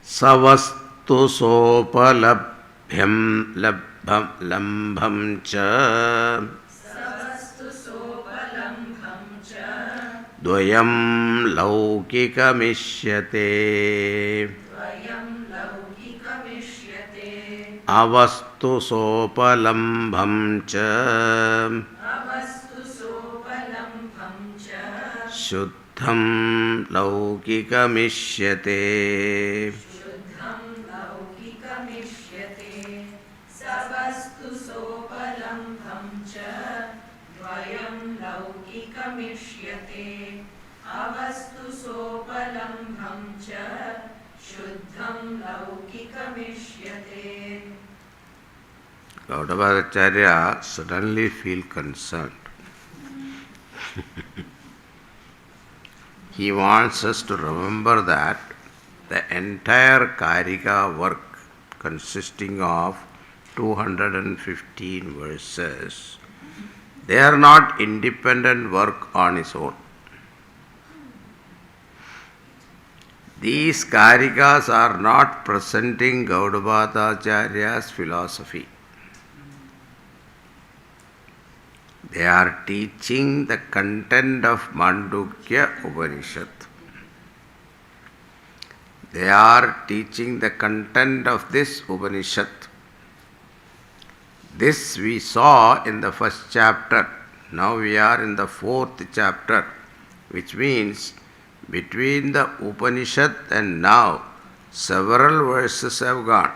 A: Savastu sopalabhyam lambham cha dvayam laukikamishyate avastu sopalambham cha shuddham laukikamishyate Gaudapada Acharya suddenly feel concerned. He wants us to remember that the entire Karika work consisting of 215 verses, they are not independent work on its own. These Karikas are not presenting Gaudapada Acharya's philosophy. They are teaching the content of Mandukya Upanishad. They are teaching the content of this Upanishad. This we saw in the first chapter. Now we are in the fourth chapter, which means between the Upanishad and now, several verses have gone.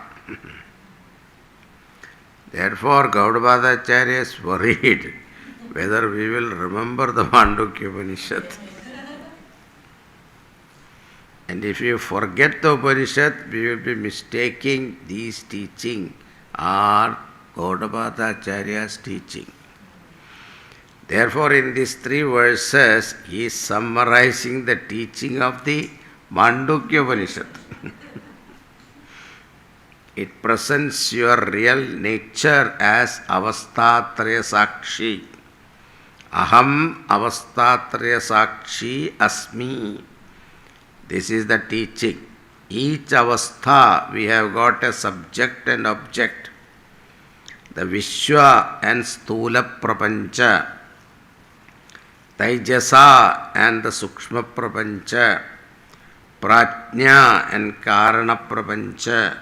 A: Therefore, Gaudapada Acharya is worried whether we will remember the Mandukya Upanishad. And if you forget the Upanishad, we will be mistaking these teaching are Gaudapada Acharya's teaching. Therefore, in these 3 verses, he is summarizing the teaching of the Mandukya Upanishad. It presents your real nature as Avastatraya Sakshi. Aham avastatraya sakshi asmi. This is the teaching. Each avastha we have got a subject and object. The Vishwa and Sthula Prapancha, Taijasa and the Sukshma Prapancha, Prajna and Karana Prapancha,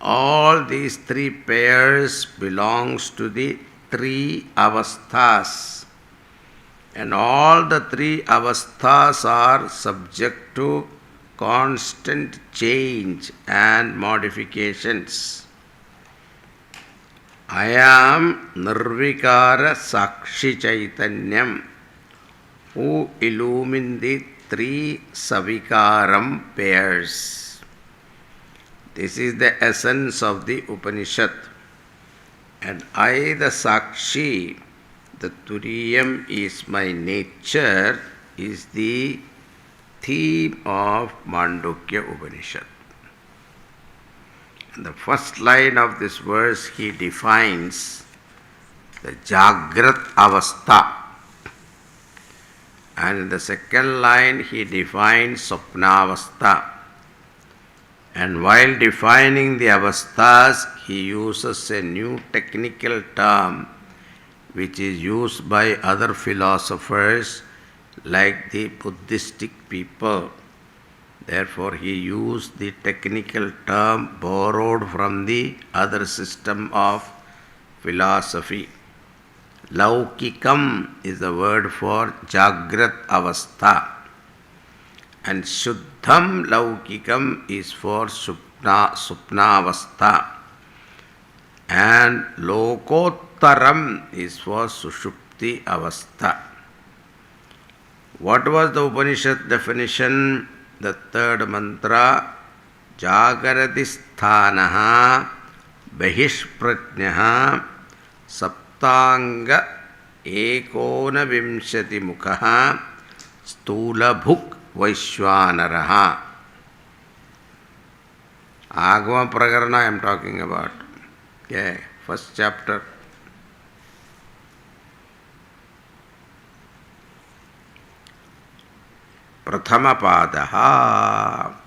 A: all these three pairs belongs to the three avasthas. And all the three avasthas are subject to constant change and modifications. I am Nirvikara Sakshi Chaitanyam, who illumine the three Savikaram pairs. This is the essence of the Upanishad. And I, the Sakshi, the Turiyam is my nature, is the theme of Mandukya Upanishad. In the first line of this verse, he defines the Jagrat Avastha. And in the second line, he defines Swapnavastha. And while defining the avasthas, he uses a new technical term which is used by other philosophers like the Buddhistic people. Therefore, he used the technical term borrowed from the other system of philosophy. Laukikam is the word for Jagrat Avastha. And Shuddham Laukikam is for Supnavastha. And Lokottaram is for Sushupti Avastha. What was the Upanishad definition? The third mantra, Jagarati Sthanaha Bahishpratnyaha Saptanga Ekona Vimshati Mukhaha Stula Bhuk Vaishwanaraha. Agama Prakarana I am talking about. Okay, first chapter. Prathamapada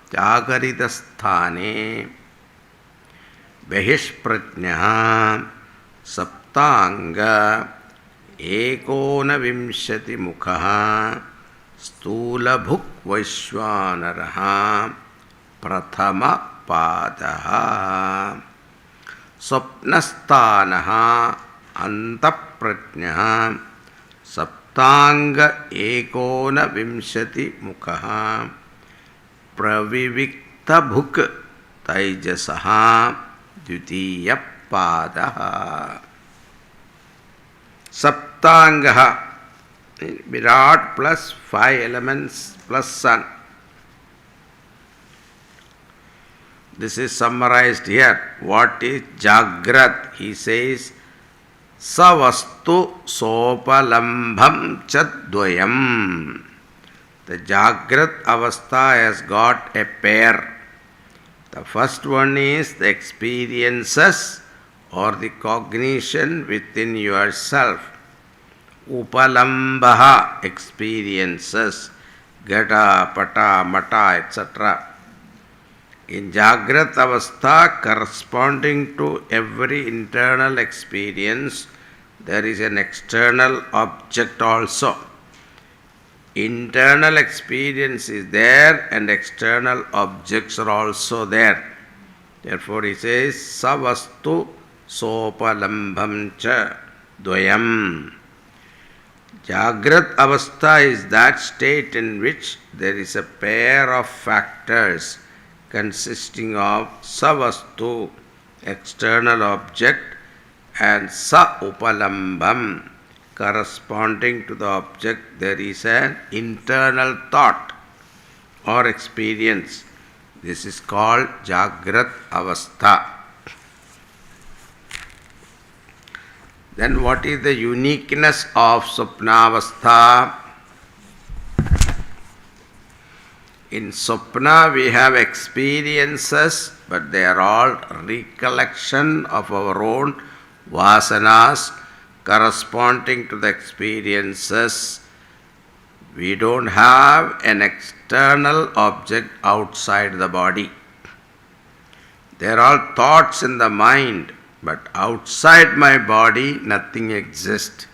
A: Jagaridasthane Bahishpratnyaha Saptanga Ekona Vimshati Mukhaha Stula Bhuk Vaishwanaraha Prathamapada Swapnasthanaha Antapratnyaha Saptanga Ekona Vimshati Mukhaha Pravivikta Bhuk Taijasaha Dvitiya Padaha. Saptangaha, Virat plus 5 elements plus sun. This is summarized here. What is Jagrat? He says, Savastu Sopalambham Chadvayam. The Jagrat Avastha has got a pair. The first one is the experiences or the cognition within yourself. Upalambaha, experiences, gata, pata, mata, etc. In Jagrat Avastha, corresponding to every internal experience, there is an external object also. Internal experience is there and external objects are also there. Therefore he says, Savastu Sopalambham cha dvayam. Jagrat Avastha is that state in which there is a pair of factors consisting of Savastu, external object, and Sa Upalambham, corresponding to the object, there is an internal thought or experience. This is called Jagrat Avastha. Then what is the uniqueness of Swapnavastha? In Swapna we have experiences, but they are all recollection of our own vasanas corresponding to the experiences. We don't have an external object outside the body. There are thoughts in the mind, but outside my body nothing exists.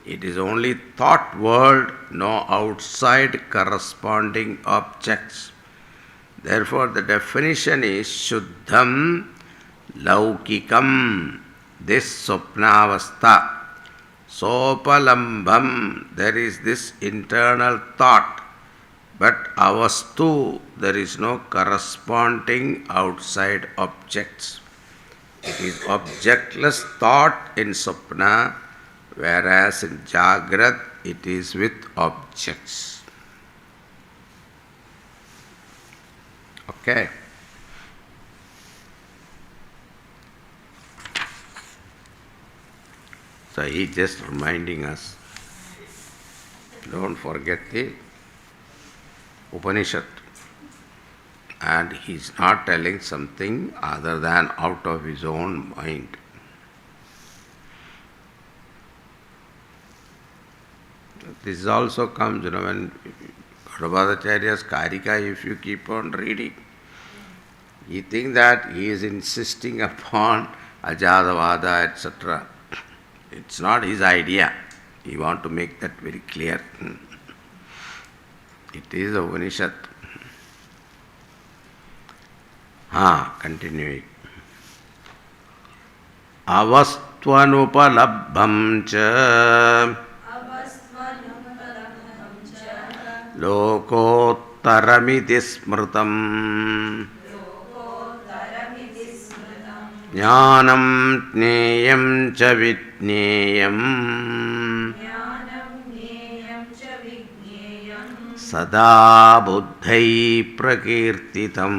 A: It is only thought world, no outside corresponding objects. Therefore, the definition is Shuddham Laukikam, this Swapnavastha. Sopalambam, there is this internal thought, but avastu, there is no corresponding outside objects. It is objectless thought in Swapna, whereas in Jagrat it is with objects. Okay. So he is just reminding us, don't forget the Upanishad. And he is not telling something other than out of his own mind. This also comes, when Gaudapadacharya's Karika, if you keep on reading, you think that he is insisting upon Ajadavada, etc. It's not his idea. He wants to make that very clear. It is a Upanishad. Continuing. Avastvanupalabham cha lokottaramiti smritam jnanam jneyam cha vijneyam sada buddhai prakirtitam.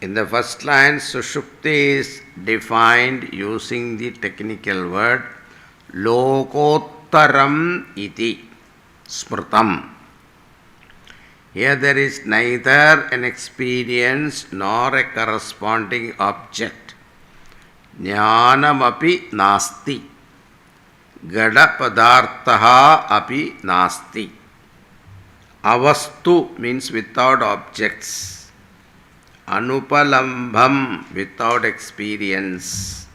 A: In the first line, Sushupti is defined using the technical word Lokottaram iti smritam. Here there is neither an experience nor a corresponding object. Jnanamapi nasti. Gada padarthaha api nasti. Avastu means without objects. Anupalambham, without experience.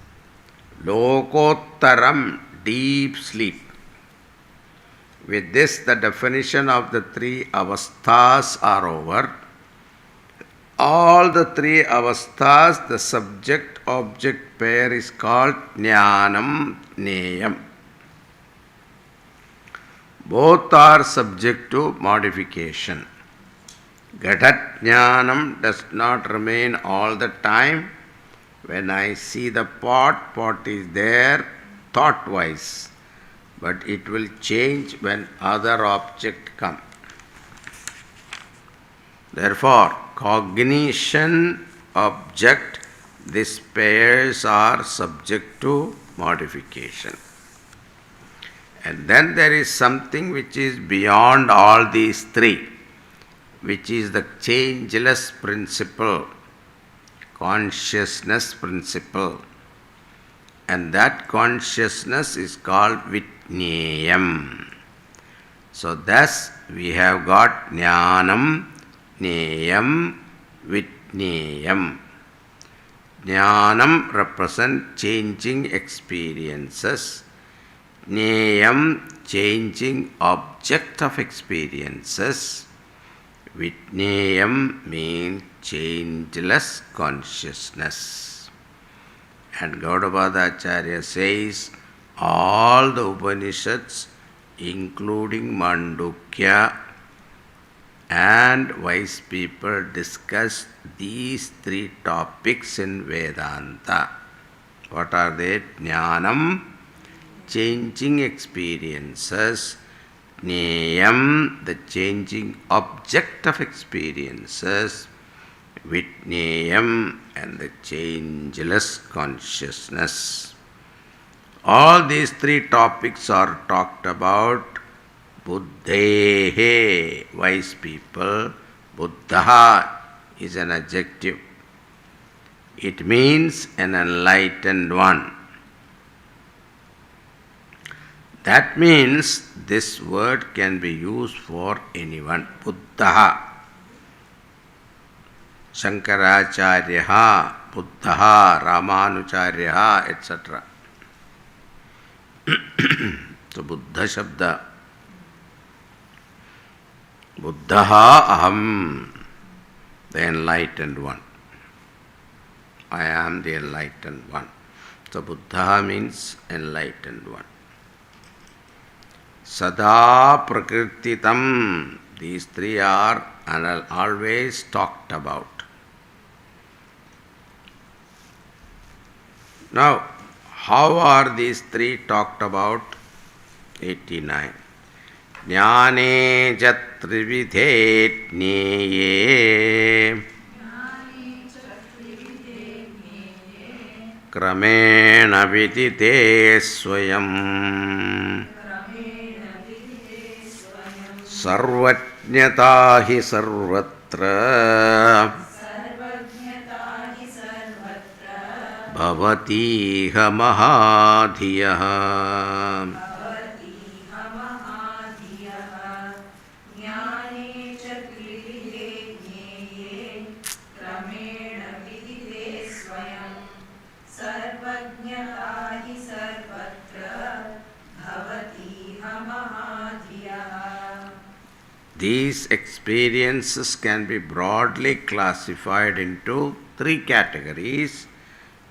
A: Lokottaram, deep sleep. With this, the definition of the three avasthas are over. All the three avasthas, the subject-object pair is called jnanam, jneyam. Both are subject to modification. Ghatat jnanam does not remain all the time. When I see the pot, pot is there thought-wise, but it will change when other object come. Therefore, cognition, object, these pairs are subject to modification. And then there is something which is beyond all these three, which is the changeless principle, consciousness principle. And that consciousness is called Vijneyam. So thus we have got Jnanam, Jneyam, Vijneyam. Jnanam represents changing experiences. Jneyam, changing object of experiences. Vijneyam means changeless consciousness. And Gaudapadacharya says, all the Upanishads, including Mandukya and wise people, discuss these three topics in Vedanta. What are they? Jnanam, changing experiences. Jneyam, the changing object of experiences. Vitneyam, and the changeless consciousness. All these three topics are talked about. Buddhehe, wise people. Buddhaha is an adjective. It means an enlightened one. That means this word can be used for anyone. Buddhaha, Shankaracharyaha, Buddhaha, Ramanucharyaha, etc. So Buddha Shabda. Buddhaha aham, the enlightened one. I am the enlightened one. So Buddha means enlightened one. Sada prakrititam. These three are always talked about. Now, how are these three talked about? 89. Jnane jatrividhe jneye kramena vidite swayam sarvajñata hi sarvatra bhavatiha mahadhiyah. These experiences can be broadly classified into three categories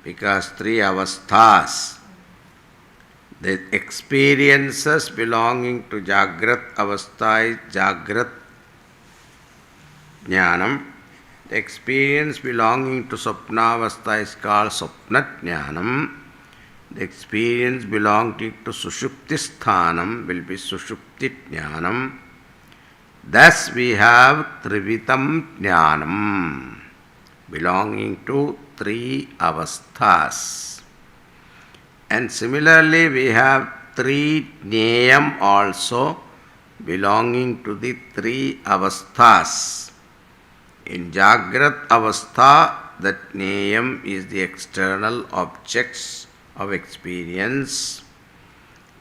A: because three avasthas. The experiences belonging to Jagrat avastha is Jagrat Jnanam. The experience belonging to Swapna avastha is called Swapna Jnanam. The experience belonging to Sushupti sthanam will be Sushupti Jnanam. Thus we have Trivitam Jnanam belonging to three avasthas. And similarly we have three Jneyam also belonging to the three avasthas. In Jagrat avastha, that Jneyam is the external objects of experience.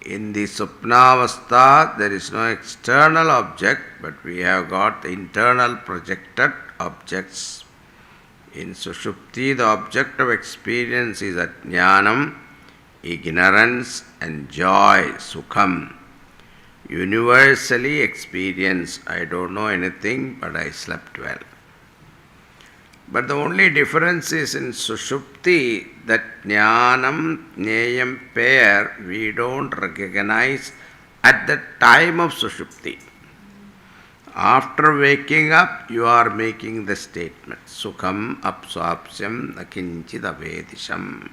A: In the Supnavastha, there is no external object, but we have got the internal projected objects. In Sushupti, the object of experience is Ajnanam, ignorance, and joy, Sukham. Universally experienced. I don't know anything, but I slept well. But the only difference is in Sushupti, that Jnanam, Jneyam pair, we don't recognize at the time of Sushupti. After waking up, you are making the statement, Sukham apswapsyam nakinchid avedisham.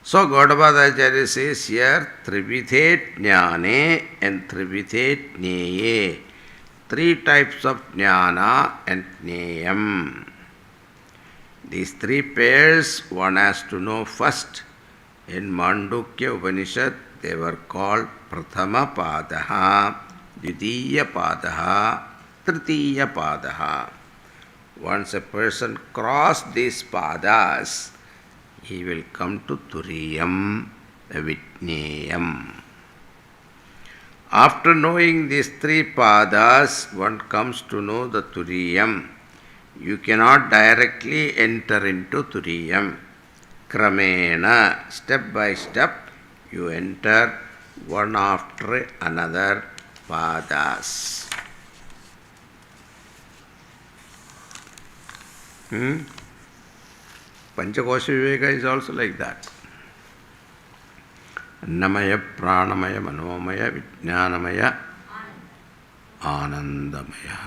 A: So Gaudapadacharya says here, Trividhe Jnane and Trividhe Jneye. Three types of Jnana and Jneyam. These three pairs one has to know first. In Mandukya Upanishad, they were called Prathama Padaha, Dvitiya Padaha, Tritiya Padaha. Once a person crosses these padas, he will come to Turiyam, the Vitneyam. After knowing these three padas, one comes to know the Turiyam. You cannot directly enter into Turiyam. Kramena, step by step, you enter one after another padas. Panchakosha Viveka is also like that. Annamaya, Pranamaya, Manomaya, Vijnanamaya, Anandamaya.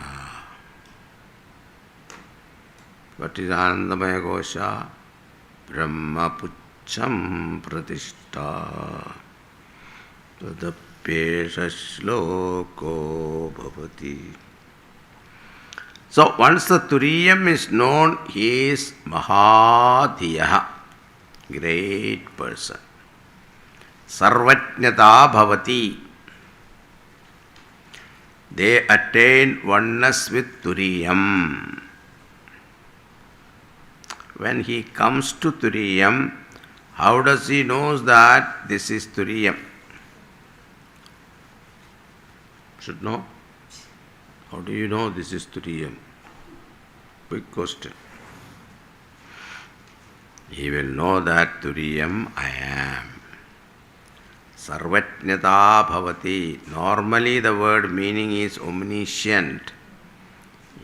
A: What is Anandamaya Kosha? Brahma Pucham Pratishta Tadapesha Shloko Bhavati. So once the Turiyam is known, he is Mahadhiyaha, great person. Sarvajnata bhavati. They attain oneness with Turiyam. When he comes to Turiyam, how does he know that this is Turiyam? Should know. How do you know this is Turiyam? Big question. He will know that Turiyam I am. Sarvajnata bhavati. Normally the word meaning is omniscient.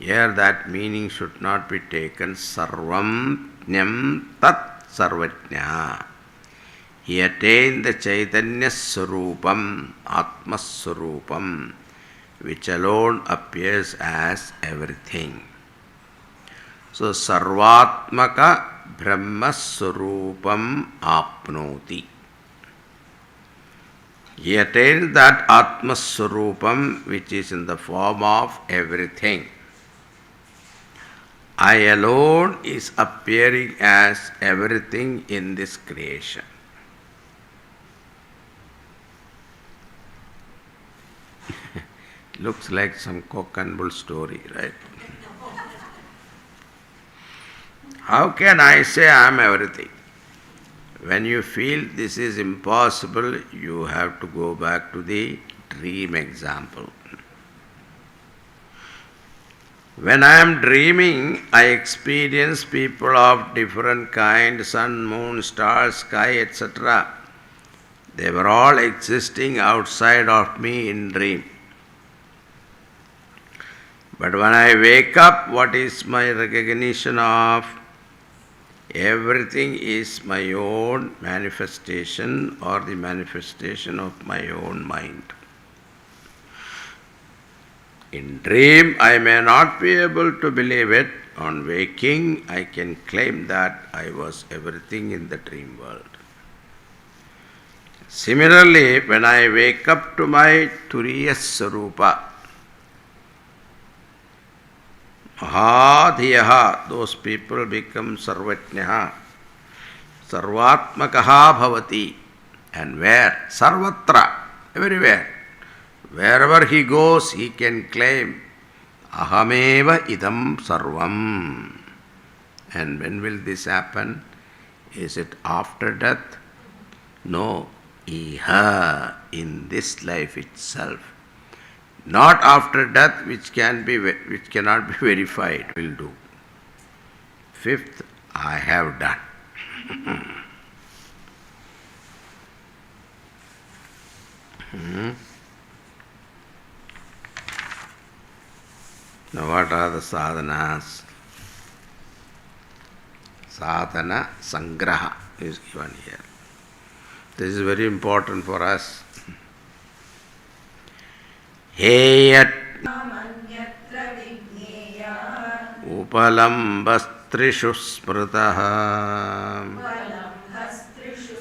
A: Here that meaning should not be taken. Sarvam jnam tat sarvajna. He attained the Chaitanya Sarupam, Atma Sarupam, which alone appears as everything. So Sarvatmaka Brahma Sarupam Apnoti. He attained that Atma Sarupam which is in the form of everything. I alone is appearing as everything in this creation. Looks like some cock and bull story, right? How can I say I am everything? When you feel this is impossible, you have to go back to the dream example. When I am dreaming, I experience people of different kinds, sun, moon, stars, sky, etc. They were all existing outside of me in dream. But when I wake up, what is my recognition of? Everything is my own manifestation or the manifestation of my own mind. In dream, I may not be able to believe it. On waking, I can claim that I was everything in the dream world. Similarly, when I wake up to my Turiya Sarupa, Mahadhiyaha, those people become Sarvajnaha, Sarvatmakaha bhavati. And where? Sarvatra, everywhere. Wherever he goes, he can claim, Ahameva idam sarvam. And when will this happen? Is it after death? No, iha, in this life itself. Not after death, which cannot be verified, will do. Fifth, I have done. Now what are the sadhanas? Sadhana sangraha is given here. This is very important for us. Heyat upalambastrishu smritaha
C: Upalambastrishu